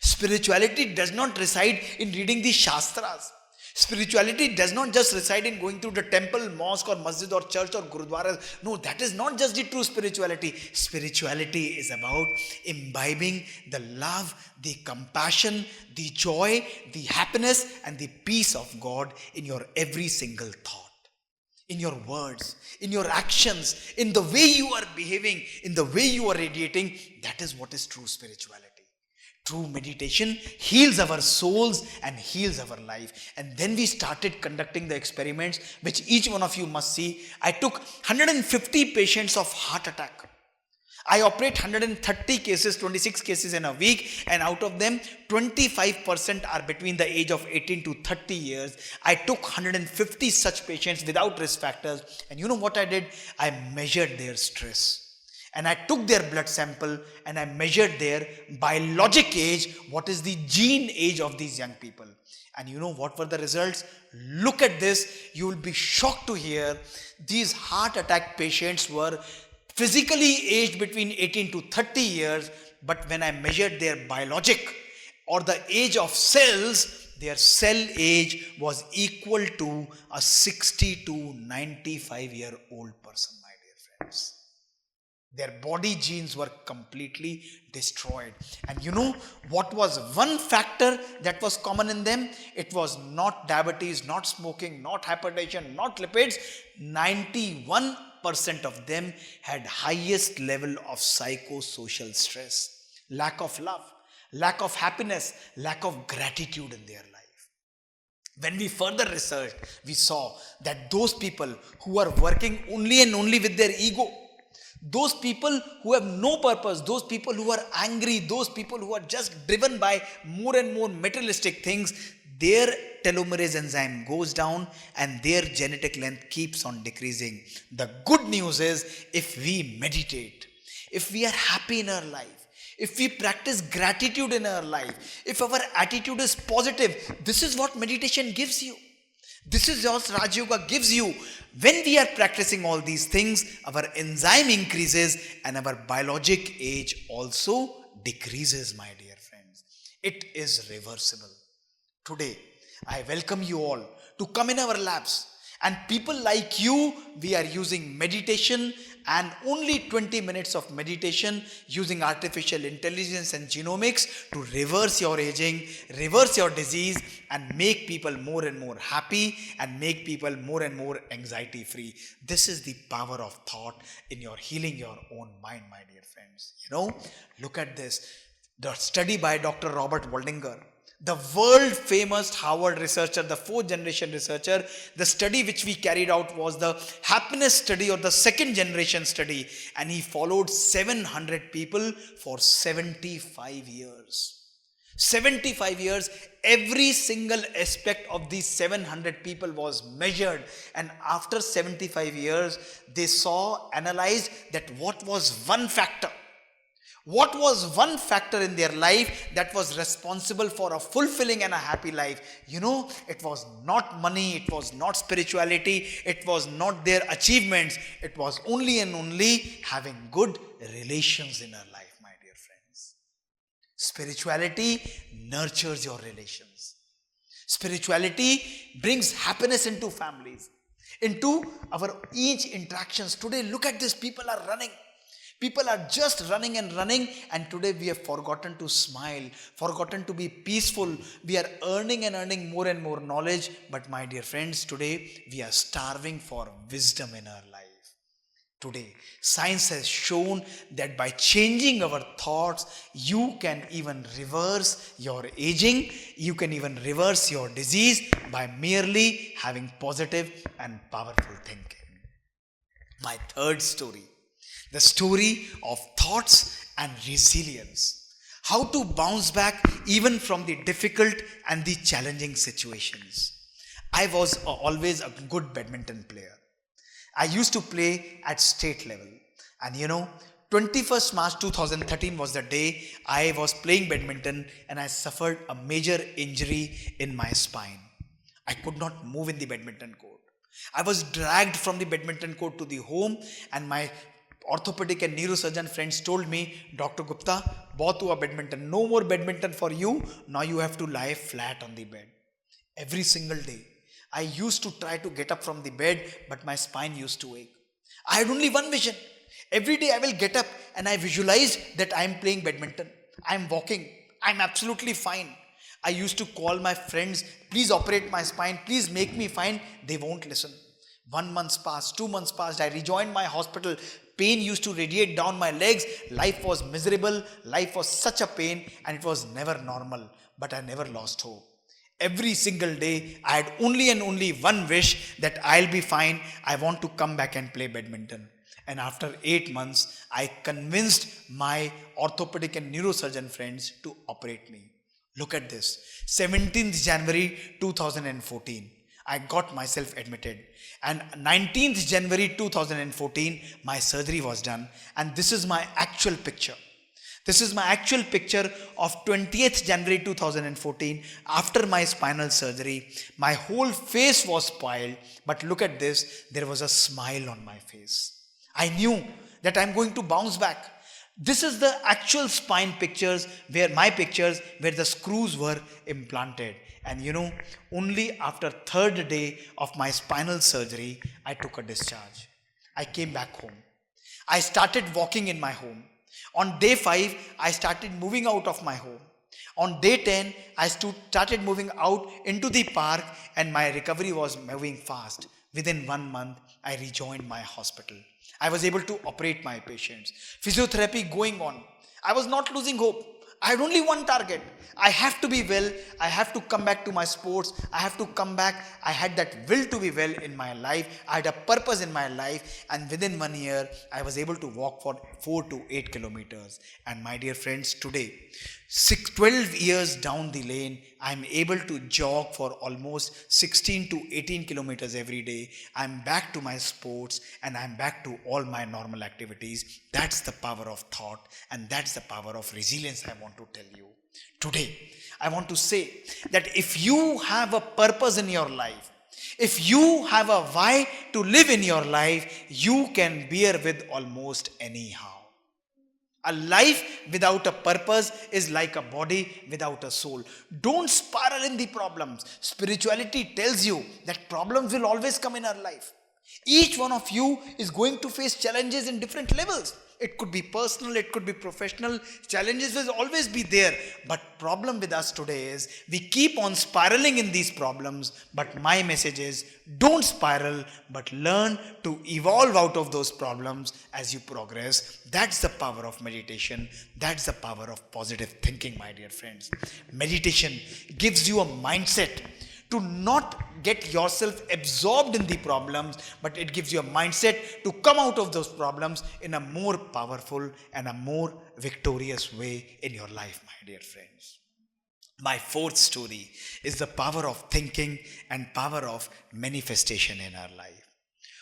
Spirituality does not reside in reading the Shastras. Spirituality does not just reside in going to the temple, mosque or masjid or church or gurudwara. No, that is not just the true spirituality. Spirituality is about imbibing the love, the compassion, the joy, the happiness and the peace of God in your every single thought, in your words, in your actions, in the way you are behaving, in the way you are radiating. That is what is true spirituality. True meditation heals our souls and heals our life. And then we started conducting the experiments, which each one of you must see. I took 150 patients of heart attack. I operate 130 cases, 26 cases in a week, and out of them, 25% are between the age of 18 to 30 years. I took 150 such patients without risk factors, and you know what I did? I measured their stress. And I took their blood sample and I measured their biologic age, what is the gene age of these young people. And you know what were the results? Look at this, you will be shocked to hear these heart attack patients were physically aged between 18 to 30 years, but when I measured their biologic or the age of cells, their cell age was equal to a 60 to 95-year-old person, my dear friends. Their body genes were completely destroyed. And you know what was one factor that was common in them? It was not diabetes, not smoking, not hypertension, not lipids. 91% of them had highest level of psychosocial stress, lack of love, lack of happiness, lack of gratitude in their life. When we further researched, we saw that those people who are working only and only with their ego, those people who have no purpose, those people who are angry, those people who are just driven by more and more materialistic things, their telomerase enzyme goes down and their genetic length keeps on decreasing. The good news is, if we meditate, if we are happy in our life, if we practice gratitude in our life, if our attitude is positive, this is what meditation gives you. This is what Raj Yoga gives you. When we are practicing all these things, our enzyme increases and our biologic age also decreases, my dear friends. It is reversible. Today, I welcome you all to come in our labs. And people like you, we are using meditation and only 20 minutes of meditation using artificial intelligence and genomics to reverse your aging, reverse your disease and make people more and more happy and make people more and more anxiety free. This is the power of thought in your healing your own mind, my dear friends. You know, look at this. The study by Dr. Robert Waldinger, the world famous Harvard researcher, the 4th generation researcher. The study which we carried out was the happiness study or the 2nd generation study, and he followed 700 people for 75 years. 75 years, every single aspect of these 700 people was measured, and after 75 years they analyzed that what was one factor in their life that was responsible for a fulfilling and a happy life. You know, it was not money, it was not spirituality, it was not their achievements, it was only and only having good relations in our life, my dear friends. Spirituality nurtures your relations. Spirituality brings happiness into families, into our each interactions. Today, look at this, people are running. People are just running and running, and today we have forgotten to smile, forgotten to be peaceful. We are earning and earning more and more knowledge, but my dear friends, today we are starving for wisdom in our life. Today, science has shown that by changing our thoughts, you can even reverse your aging, you can even reverse your disease by merely having positive and powerful thinking. My third story. The story of thoughts and resilience. How to bounce back even from the difficult and the challenging situations. I was always a good badminton player. I used to play at state level. And you know, 21st March 2013 was the day I was playing badminton and I suffered a major injury in my spine. I could not move in the badminton court. I was dragged from the badminton court to the home, and my orthopedic and neurosurgeon friends told me, Dr. Gupta, bahut hua badminton, no more badminton for you, now you have to lie flat on the bed. Every single day. I used to try to get up from the bed, but my spine used to ache. I had only one vision. Every day I will get up and I visualize that I am playing badminton. I am walking. I am absolutely fine. I used to call my friends, please operate my spine, please make me fine. They won't listen. 1 month passed, 2 months passed. I rejoined my hospital. Pain used to radiate down my legs. Life was miserable. Life was such a pain, and it was never normal. But I never lost hope. Every single day, I had only and only one wish, that I'll be fine. I want to come back and play badminton. And after 8 months, I convinced my orthopedic and neurosurgeon friends to operate me. Look at this. 17th January 2014, I got myself admitted. And 19th January 2014, my surgery was done. And this is my actual picture. This is my actual picture of 20th January 2014 after my spinal surgery. My whole face was spoiled, but look at this, there was a smile on my face. I knew that I'm going to bounce back. This is the actual spine pictures, where the screws were implanted. And only after 3rd day of my spinal surgery, I took a discharge. I came back home. I started walking in my home. On day 5, I started moving out of my home. On day 10, I started moving out into the park, and my recovery was moving fast. Within 1 month, I rejoined my hospital. I was able to operate my patients. Physiotherapy going on. I was not losing hope. I had only one target. I have to be well. I have to come back to my sports. I have to come back. I had that will to be well in my life. I had a purpose in my life. And within 1 year, I was able to walk for 4 to 8 kilometers. And my dear friends, today, 12 years down the lane, I'm able to jog for almost 16 to 18 kilometers every day. I'm back to my sports, and I'm back to all my normal activities. That's the power of thought, and that's the power of resilience I want to tell you. Today, I want to say that if you have a purpose in your life, if you have a why to live in your life, you can bear with almost anyhow. A life without a purpose is like a body without a soul. Don't spiral in the problems. Spirituality tells you that problems will always come in our life. Each one of you is going to face challenges in different levels. It could be personal, it could be professional. Challenges will always be there. But problem with us today is we keep on spiraling in these problems. But my message is, don't spiral, but learn to evolve out of those problems as you progress. That's the power of meditation. That's the power of positive thinking, my dear friends. Meditation gives you a mindset to not get yourself absorbed in the problems, but it gives you a mindset to come out of those problems in a more powerful and a more victorious way in your life, my dear friends. My 4th story is the power of thinking and power of manifestation in our life.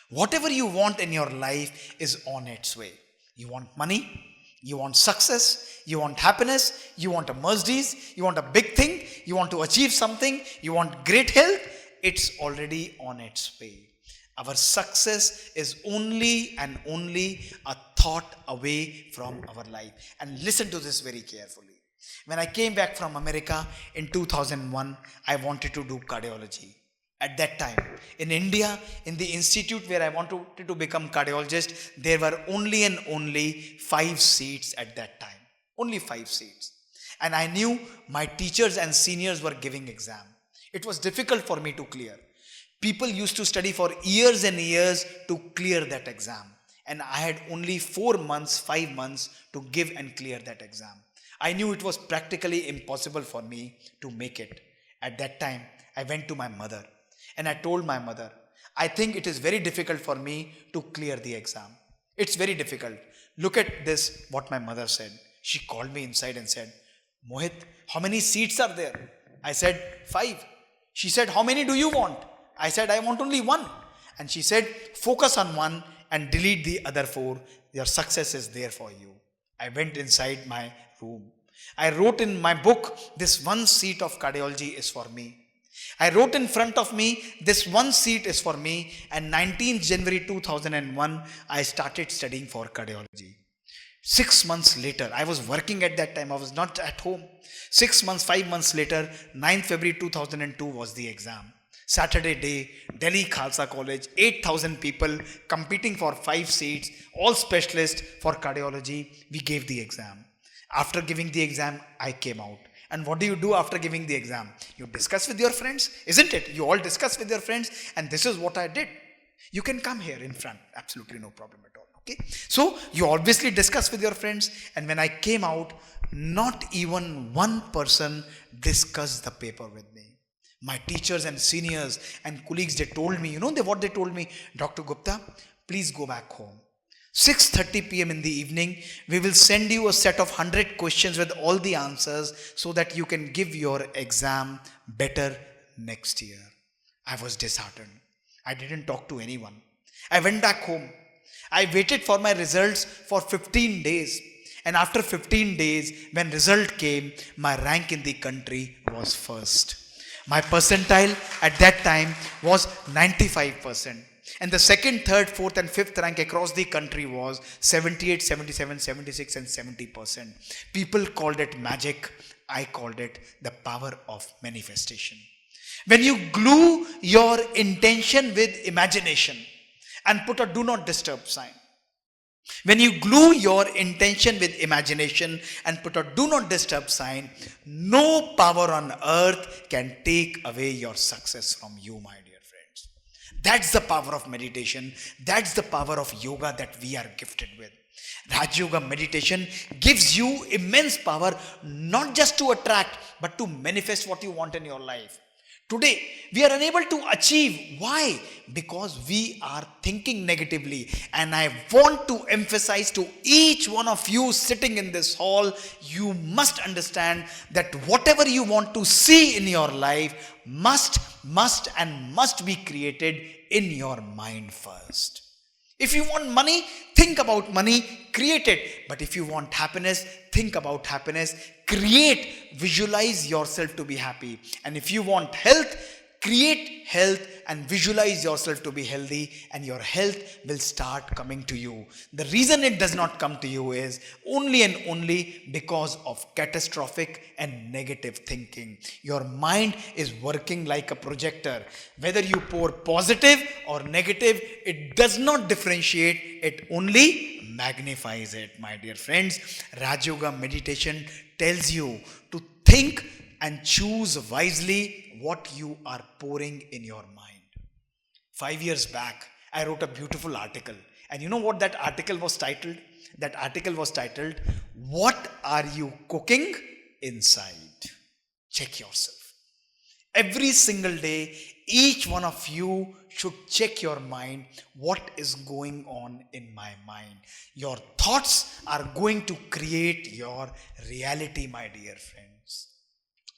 Whatever you want in your life is on its way. You want money, you want success, you want happiness, you want a Mercedes, you want a big thing, you want to achieve something, you want great health, it's already on its way. Our success is only and only a thought away from our life. And listen to this very carefully. When I came back from America in 2001, I wanted to do cardiology. At that time, in India, in the institute where I wanted to become cardiologist, there were only and only 5 seats at that time. Only 5 seats. And I knew my teachers and seniors were giving exam. It was difficult for me to clear. People used to study for years and years to clear that exam. And I had only 4 months, 5 months to give and clear that exam. I knew it was practically impossible for me to make it. At that time, I went to my mother. And I told my mother, I think it is very difficult for me to clear the exam. It's very difficult. Look at this, what my mother said. She called me inside and said, Mohit, how many seats are there? I said, 5. She said, how many do you want? I said, I want only 1. And she said, focus on 1 and delete the other 4. Your success is there for you. I went inside my room. I wrote in my book, this 1 seat of cardiology is for me. I wrote in front of me, this 1 seat is for me, and 19th January 2001, I started studying for cardiology. 6 months later, I was working at that time, I was not at home. 6 months, 5 months later, 9th February 2002 was the exam. Saturday day, Delhi Khalsa College, 8,000 people competing for 5 seats, all specialists for cardiology. We gave the exam. After giving the exam, I came out. And what do you do after giving the exam? You discuss with your friends, isn't it? You all discuss with your friends, and this is what I did. You can come here in front, absolutely no problem at all. Okay, so you obviously discuss with your friends, and when I came out, not even one person discussed the paper with me. My teachers and seniors and colleagues, they told me, what they told me? Dr. Gupta, please go back home. 6:30 p.m. in the evening, we will send you a set of 100 questions with all the answers so that you can give your exam better next year. I was disheartened. I didn't talk to anyone. I went back home. I waited for my results for 15 days. And after 15 days, when result came, my rank in the country was first. My percentile at that time was 95%. And the second, third, fourth and fifth rank across the country was 78, 77, 76 and 70%. People called it magic. I called it the power of manifestation. When you glue your intention with imagination and put a do not disturb sign. When you glue your intention with imagination and put a do not disturb sign, no power on earth can take away your success from you, my dear friends. That's the power of meditation. That's the power of yoga that we are gifted with. Raj Yoga meditation gives you immense power, not just to attract, but to manifest what you want in your life. Today, we are unable to achieve. Why? Because we are thinking negatively. And I want to emphasize to each one of you sitting in this hall, you must understand that whatever you want to see in your life must be created in your mind first. If you want money, think about money, create it. But if you want happiness, think about happiness, create, visualize yourself to be happy. And if you want health, create health and visualize yourself to be healthy, and your health will start coming to you. The reason it does not come to you is only and only because of catastrophic and negative thinking. Your mind is working like a projector. Whether you pour positive or negative, it does not differentiate, it only magnifies it, my dear friends. Raj Yoga meditation tells you to think and choose wisely what you are pouring in your mind. 5 years back, I wrote a beautiful article. And you know what that article was titled? That article was titled, "What are you cooking inside?" Check yourself. Every single day, each one of you should check your mind. What is going on in my mind? Your thoughts are going to create your reality, my dear friends.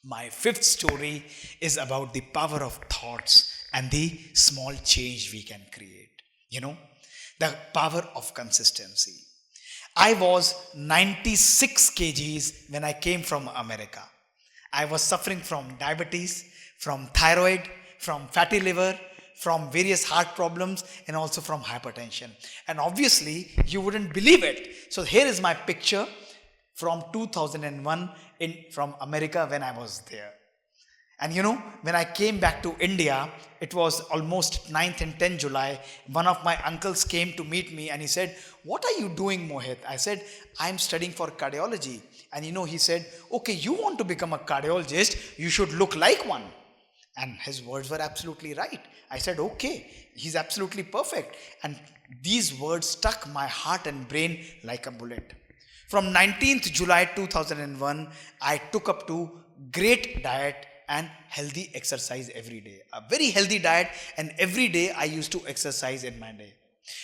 My fifth story is about the power of thoughts and the small change we can create. The power of consistency. I was 96 kgs when I came from America. I was suffering from diabetes, from thyroid, from fatty liver, from various heart problems, and also from hypertension. And obviously, you wouldn't believe it. So here is my picture from 2001 from America when I was there. And when I came back to India, it was almost 9th and 10th July. One of my uncles came to meet me and he said, "What are you doing, Mohit?" I said, "I'm studying for cardiology." And he said, "Okay, you want to become a cardiologist, you should look like one." And his words were absolutely right. I said, "Okay, he's absolutely perfect." And these words struck my heart and brain like a bullet. From 19th July 2001, I took up to great diet and healthy exercise every day. A very healthy diet, and every day I used to exercise in my day.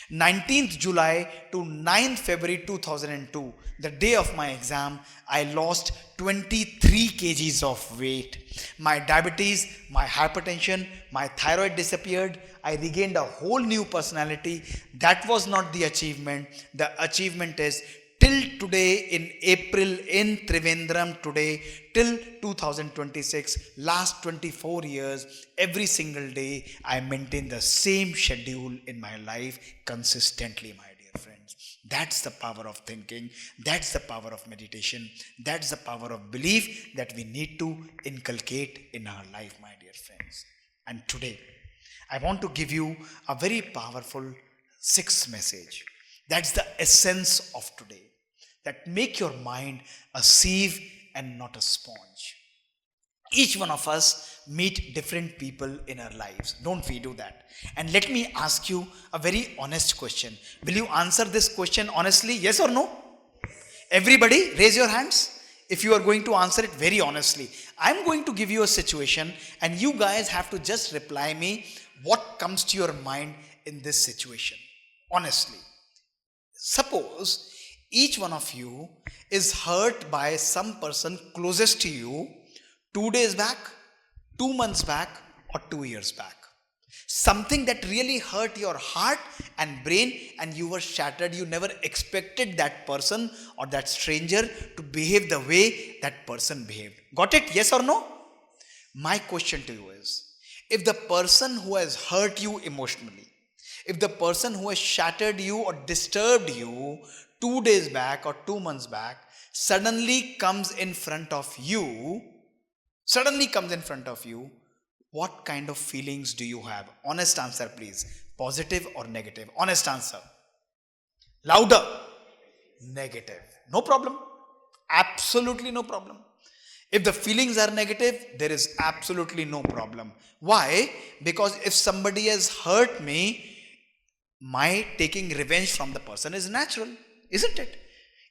19th July to 9th February 2002, the day of my exam, I lost 23 kgs of weight. My diabetes, my hypertension, my thyroid disappeared. I regained a whole new personality. That was not the achievement. The achievement is till today in April in Trivandrum today, till 2026, last 24 years, every single day I maintain the same schedule in my life consistently, my dear friends. friends. That's the power of thinking. That's the power of meditation. That's the power of belief that we need to inculcate in our life, my dear friends. And today, I want to give you a very powerful sixth message. That's the essence of today. That make your mind a sieve and not a sponge. Each one of us meet different people in our lives. Don't we do that? And let me ask you a very honest question. Will you answer this question honestly? Yes or no? Everybody, raise your hands if you are going to answer it very honestly. I'm going to give you a situation and you guys have to just reply me what comes to your mind in this situation. Honestly. Suppose each one of you is hurt by some person closest to you 2 days back, 2 months back, or 2 years back. Something that really hurt your heart and brain and you were shattered. You never expected that person or that stranger to behave the way that person behaved. Got it? Yes or no? My question to you is, if the person who has hurt you emotionally, if the person who has shattered you or disturbed you 2 days back or 2 months back suddenly comes in front of you, what kind of feelings do you have? Honest answer, please. Positive or negative? Honest answer. Louder. Negative. No problem. Absolutely no problem. If the feelings are negative, there is absolutely no problem. Why? Because if somebody has hurt me, my taking revenge from the person is natural, isn't it?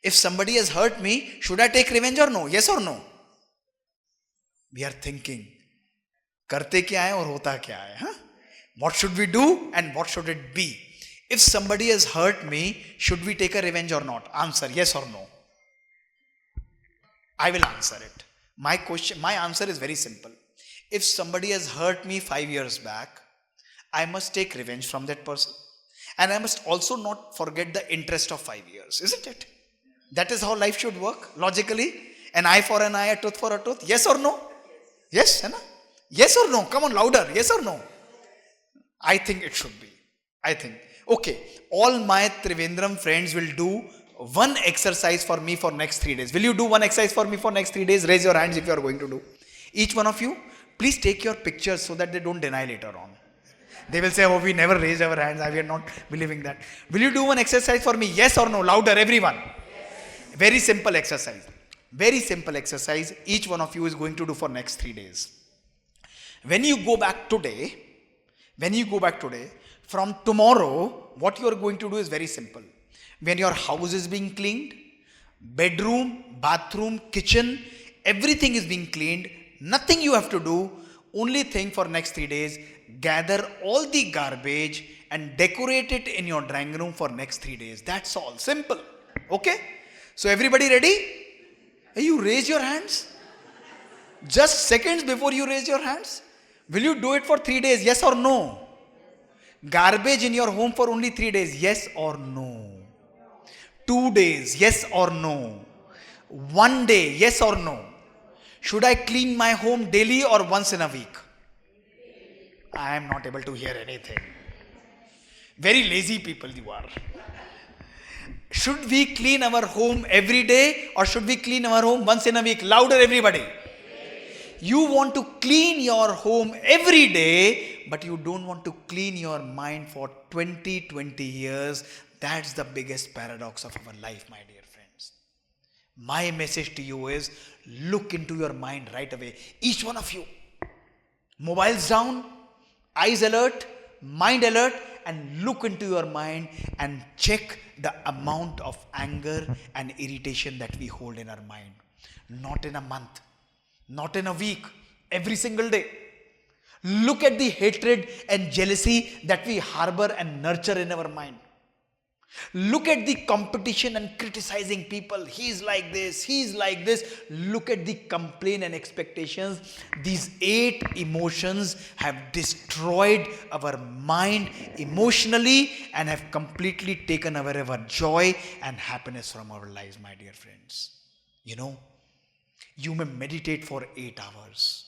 If somebody has hurt me, should I take revenge or no? Yes or no? We are thinking, करते क्या है और होता क्या है? Huh? What should we do and what should it be? If somebody has hurt me, should we take a revenge or not? Answer, yes or no? I will answer it. My answer is very simple. If somebody has hurt me 5 years back, I must take revenge from that person. And I must also not forget the interest of 5 years, isn't it? That is how life should work, logically. An eye for an eye, a tooth for a tooth. Yes or no? Yes, Anna? Yes or no? Come on, louder. Yes or no? I think it should be. I think. Okay, all my Trivandrum friends will do one exercise for me for next 3 days. Will you do one exercise for me for next 3 days? Raise your hands if you are going to do. Each one of you, please take your pictures so that they don't deny later on. They will say, oh, we never raised our hands. We are not believing that. Will you do one exercise for me? Yes or no? Louder, everyone. Yes. Very simple exercise. Very simple exercise. Each one of you is going to do for next 3 days. When you go back today, from tomorrow, what you are going to do is very simple. When your house is being cleaned, bedroom, bathroom, kitchen, everything is being cleaned. Nothing you have to do. Only thing for next 3 days, gather all the garbage and decorate it in your drawing room for next 3 days. That's all. Simple. Okay? So everybody ready? You raise your hands. Just seconds before you raise your hands. Will you do it for 3 days? Yes or no? Garbage in your home for only 3 days. Yes or no? 2 days. Yes or no? 1 day. Yes or no? Should I clean my home daily or once in a week? I am not able to hear anything. Very lazy people you are. Should we clean our home every day or should we clean our home once in a week? Louder, everybody. You want to clean your home every day, but you don't want to clean your mind for 20 years. That's the biggest paradox of our life, my dear friends. My message to you is, look into your mind right away. Each one of you. Mobiles down, eyes alert, mind alert, and look into your mind and check the amount of anger and irritation that we hold in our mind. Not in a month, not in a week, every single day. Look at the hatred and jealousy that we harbor and nurture in our mind. Look at the competition and criticizing people. He's like this, he's like this. Look at the complaint and expectations. These 8 emotions have destroyed our mind emotionally and have completely taken away our joy and happiness from our lives, my dear friends. You know, you may meditate for 8 hours.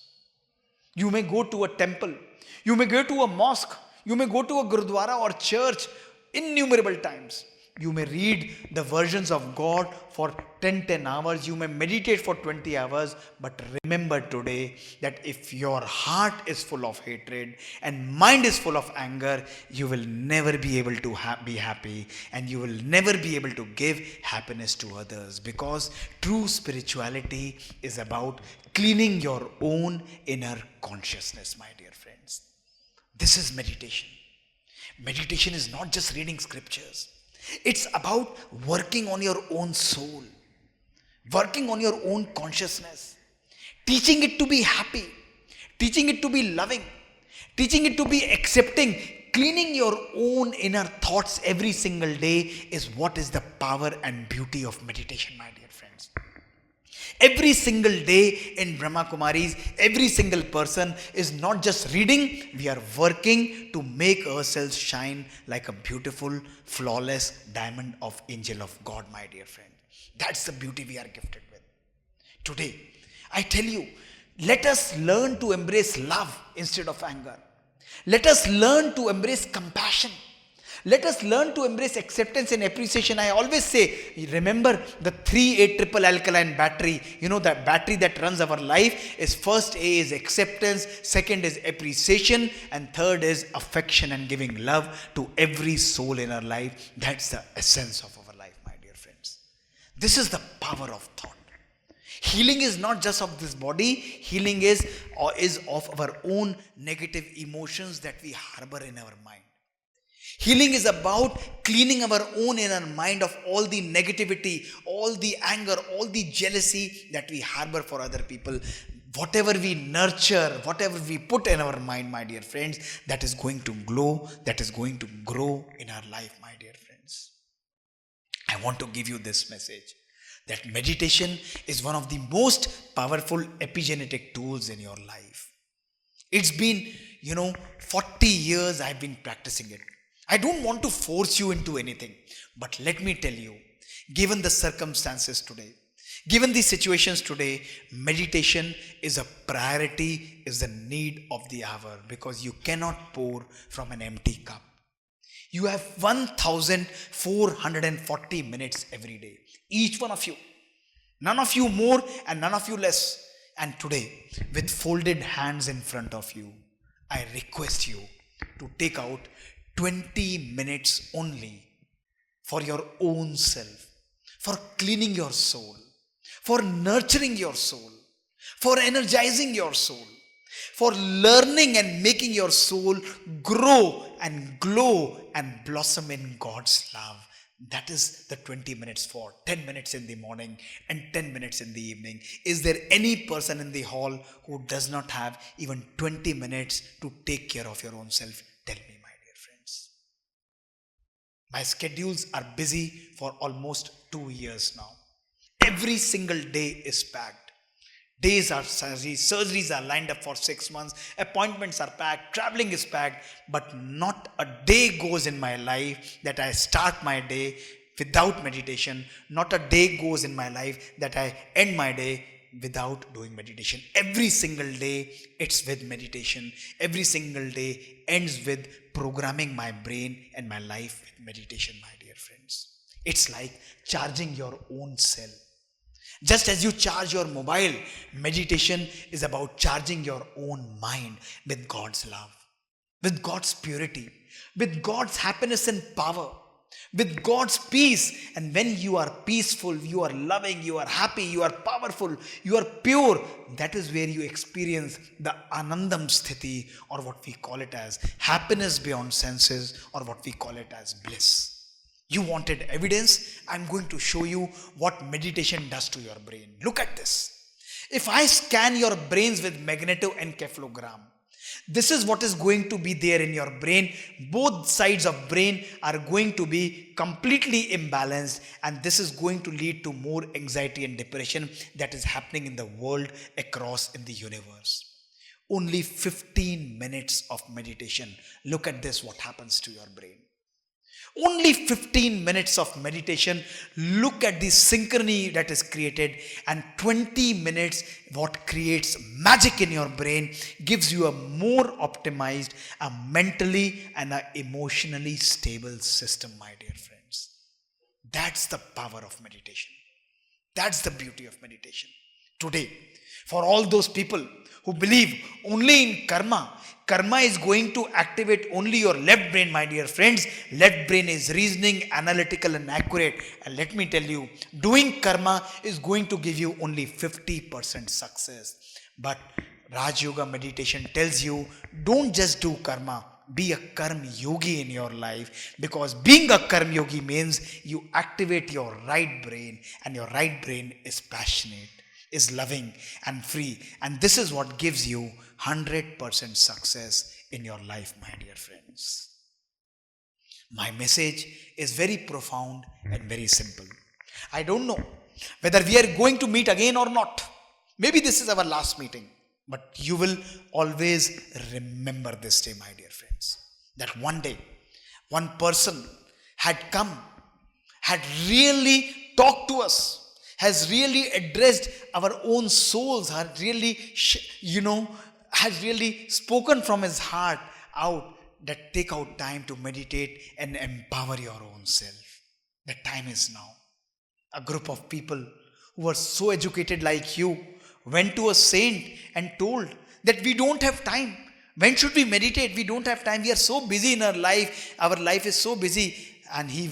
You may go to a temple. You may go to a mosque. You may go to a gurdwara or church innumerable times. You may read the versions of God for 10 hours. You may meditate for 20 hours. But remember today that if your heart is full of hatred and mind is full of anger, you will never be able to be happy, and you will never be able to give happiness to others, because true spirituality is about cleaning your own inner consciousness, my dear friends. This is meditation. Meditation is not just reading scriptures. It's about working on your own soul, working on your own consciousness, teaching it to be happy, teaching it to be loving, teaching it to be accepting. Cleaning your own inner thoughts every single day is what is the power and beauty of meditation, my dear friends. Every single day in Brahma Kumaris, every single person is not just reading, we are working to make ourselves shine like a beautiful, flawless diamond of angel of God, my dear friend. That's the beauty we are gifted with. Today, I tell you, let us learn to embrace love instead of anger. Let us learn to embrace compassion. Let us learn to embrace acceptance and appreciation. I always say, remember the 3A triple alkaline battery. You know, that battery that runs our life is first A is acceptance, second is appreciation, and third is affection and giving love to every soul in our life. That's the essence of our life, my dear friends. This is the power of thought. Healing is not just of this body. Healing is of our own negative emotions that we harbor in our mind. Healing is about cleaning our own inner mind of all the negativity, all the anger, all the jealousy that we harbor for other people. Whatever we nurture, whatever we put in our mind, my dear friends, that is going to glow, that is going to grow in our life, my dear friends. I want to give you this message, that meditation is one of the most powerful epigenetic tools in your life. It's been, 40 years I've been practicing it. I don't want to force you into anything, but let me tell you, given the circumstances today, given the situations today, meditation is a priority, is the need of the hour, because you cannot pour from an empty cup. You have 1,440 minutes every day, each one of you. None of you more and none of you less. And today, with folded hands in front of you, I request you to take out 20 minutes only for your own self, for cleaning your soul, for nurturing your soul, for energizing your soul, for learning and making your soul grow and glow and blossom in God's love. That is the 20 minutes for 10 minutes in the morning and 10 minutes in the evening. Is there any person in the hall who does not have even 20 minutes to take care of your own self? Tell me, my dear friends. My schedules are busy for almost 2 years now. Every single day is packed. Days are surgeries are lined up for 6 months, appointments are packed, traveling is packed, but not a day goes in my life that I start my day without meditation. Not a day goes in my life that I end my day without doing meditation. Every single day it's with meditation. Every single day ends with programming my brain and my life with meditation, my dear friends. It's like charging your own cell. Just as you charge your mobile, meditation is about charging your own mind with God's love, with God's purity, with God's happiness and power, with God's peace. And when you are peaceful, you are loving, you are happy, you are powerful, you are pure, that is where you experience the Anandam Sthiti, or what we call it as happiness beyond senses, or what we call it as bliss. You wanted evidence? I'm going to show you what meditation does to your brain. Look at this. If I scan your brains with magnetoencephalogram, this is what is going to be there in your brain. Both sides of brain are going to be completely imbalanced, and this is going to lead to more anxiety and depression that is happening in the world, across in the universe. Only 15 minutes of meditation. Look at this, what happens to your brain. Only 15 minutes of meditation. Look at the synchrony that is created, and 20 minutes what creates magic in your brain, gives you a more optimized, a mentally and a emotionally stable system, my dear friends. That's the power of meditation. That's the beauty of meditation. Today, for all those people who believe only in karma, karma is going to activate only your left brain, my dear friends. Left brain is reasoning, analytical and accurate. And let me tell you, doing karma is going to give you only 50% success. But Raj Yoga meditation tells you, don't just do karma, be a karma yogi in your life, because being a karma yogi means you activate your right brain, and your right brain is passionate, is loving and free, and this is what gives you 100% success in your life, my dear friends. My message is very profound and very simple. I don't know whether we are going to meet again or not. Maybe this is our last meeting. But you will always remember this day, my dear friends, that one day, one person had come, had really talked to us, has really addressed our own souls, had really, has really spoken from his heart out, that take out time to meditate and empower your own self. The time is now. A group of people who are so educated like you went to a saint and told that we don't have time. When should we meditate? We don't have time. We are so busy in our life. Our life is so busy. And he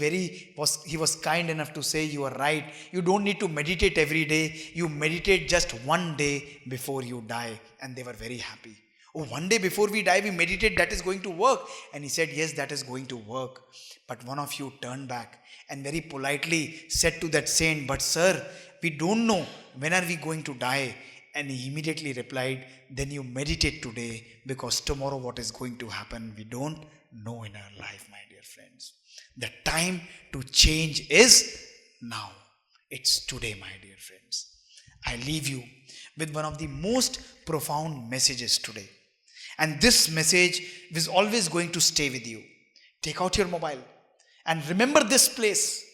was kind enough to say, you are right. You don't need to meditate every day. You meditate just one day before you die. And they were very happy. Oh, one day before we die, we meditate, that is going to work. And he said, yes, that is going to work. But one of you turned back and very politely said to that saint, but sir, we don't know when are we going to die. And he immediately replied, then you meditate today, because tomorrow what is going to happen, we don't know in our life, my dear friends. The time to change is now. It's today, my dear friends. I leave you with one of the most profound messages today. And this message is always going to stay with you. Take out your mobile and remember this place,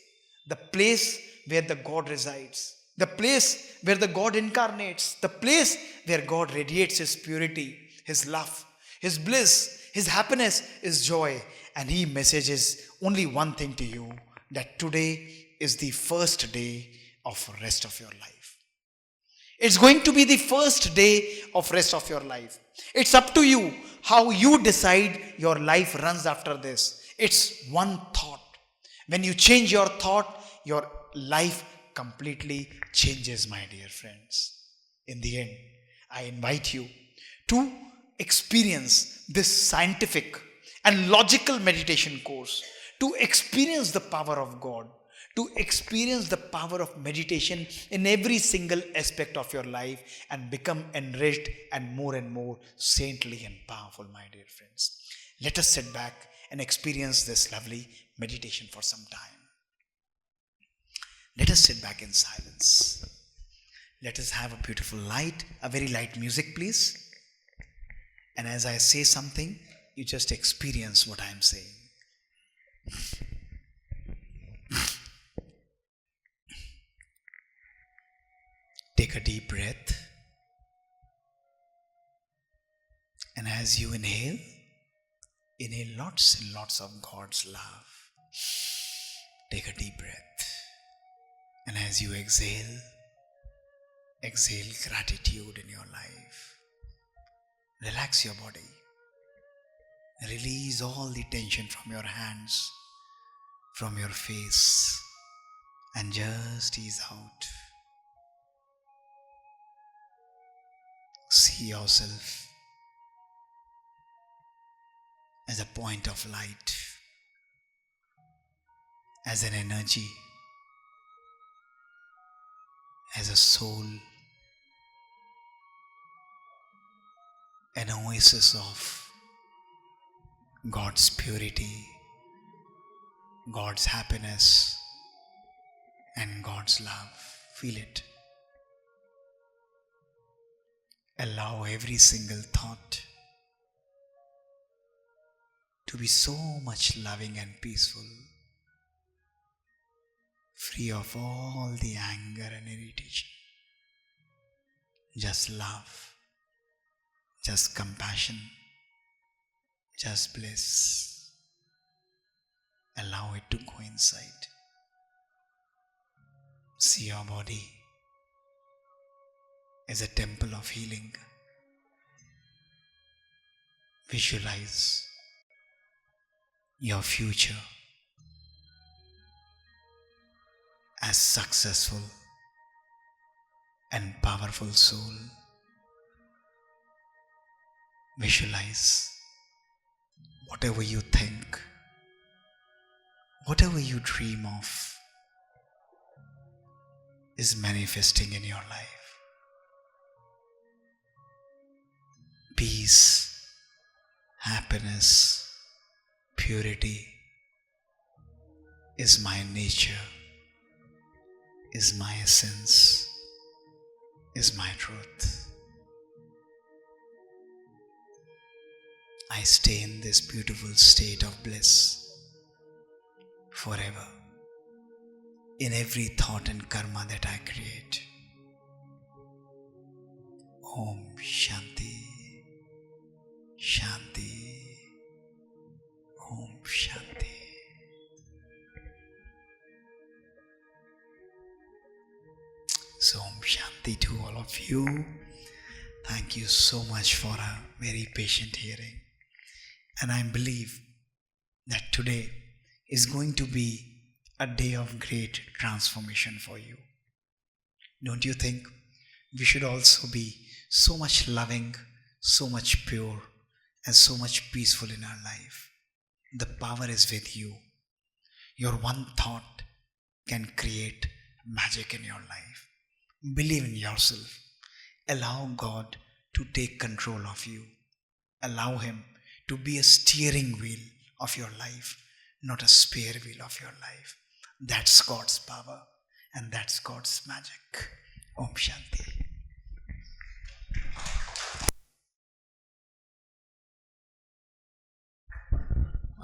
the place where the God resides, the place where the God incarnates, the place where God radiates His purity, His love, His bliss, His happiness, His joy. And He messages only one thing to you, that today is the first day of rest of your life. It's going to be the first day of rest of your life. It's up to you how you decide your life runs after this. It's one thought. When you change your thought, your life completely changes, my dear friends. In the end, I invite you to experience this scientific and logical meditation course, to experience the power of God, to experience the power of meditation in every single aspect of your life, and become enriched and more saintly and powerful, my dear friends. Let us sit back and experience this lovely meditation for some time. Let us sit back in silence. Let us have a beautiful light, a very light music, please. And as I say something, you just experience what I am saying. Take a deep breath. And as you inhale lots and lots of God's love. Take a deep breath. And as you exhale gratitude in your life. Relax your body. Release all the tension from your hands, from your face, and just ease out. See yourself as a point of light, as an energy, as a soul, an oasis of God's purity, God's happiness, and God's love. Feel it. Allow every single thought to be so much loving and peaceful, free of all the anger and irritation. Just love, just compassion, just bliss. Allow it to go inside. See your body as a temple of healing. Visualize your future as successful and powerful soul. Visualize whatever you think, whatever you dream of is manifesting in your life. Peace, happiness, purity is my nature, is my essence, is my truth. I stay in this beautiful state of bliss forever in every thought and karma that I create. Om Shanti, Shanti, Om Shanti. So Om Shanti to all of you. Thank you so much for a very patient hearing. And I believe that today is going to be a day of great transformation for you. Don't you think we should also be so much loving, so much pure, and so much peaceful in our life? The power is with you. Your one thought can create magic in your life. Believe in yourself. Allow God to take control of you. Allow Him to be a steering wheel of your life, not a spare wheel of your life. That's God's power and that's God's magic. Om Shanti.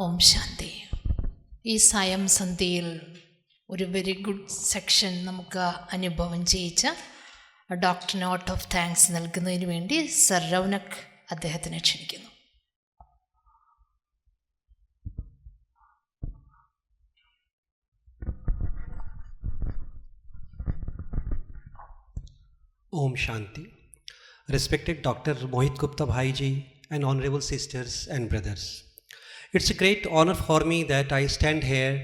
Om Shanti. ഈ സായം സന്ധ്യയിൽ ഒരു very good section നമുക്ക് അനുഭവം ചെയ്യിച്ച ഡോക്ടറിന് out of thanks നൽകുന്നതിന് വേണ്ടി sir രൗനക് അദ്ദേഹത്തിനെ ക്ഷണിക്കുന്നു. Om Shanti. Respected Dr. Mohit Gupta Bhai Ji and honorable sisters and brothers. It's a great honor for me that I stand here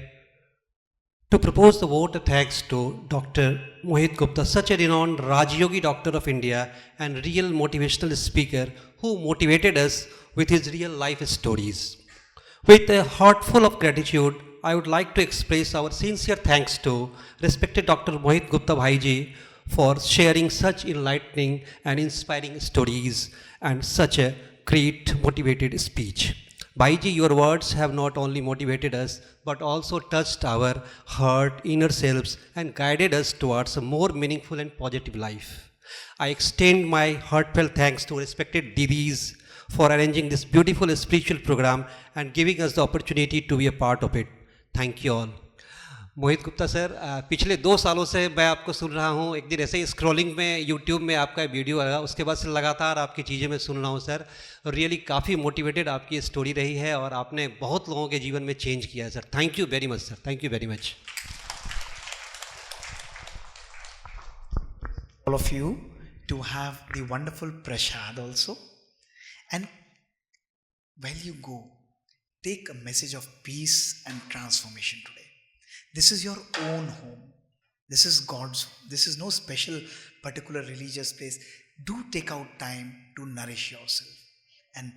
to propose the vote of thanks to Dr. Mohit Gupta, such a renowned Rajyogi doctor of India and real motivational speaker who motivated us with his real life stories. With a heart full of gratitude, I would like to express our sincere thanks to respected Dr. Mohit Gupta Bhai Ji for sharing such enlightening and inspiring stories and such a great motivated speech. Bhaiji, your words have not only motivated us but also touched our heart, inner selves and guided us towards a more meaningful and positive life. I extend my heartfelt thanks to respected Didis for arranging this beautiful spiritual program and giving us the opportunity to be a part of it. Thank you all. Mohit Gupta sir, पिछले 2 सालों से मैं आपको सुन रहा हूँ. एक दिन ऐसे ही स्क्रॉलिंग में यूट्यूब में आपका वीडियो आया, उसके बाद से लगातार आपकी चीज़ें मैं सुन रहा हूँ सर. रियली काफ़ी मोटिवेटेड आपकी स्टोरी रही है और आपने बहुत लोगों के जीवन में चेंज किया है sir. Thank you very much sir. Thank you very much. All of you to have the wonderful prasad also. And while you go, take a message of peace and transformation today. This is your own home. This is God's home. This is no special particular religious place. Do take out time to nourish yourself and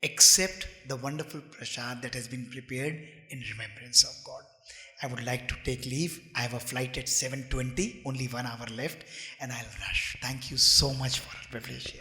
accept the wonderful prasad that has been prepared in remembrance of God. I would like to take leave. I have a flight at 7:20, only 1 hour left, and I'll rush. Thank you so much for your preparation.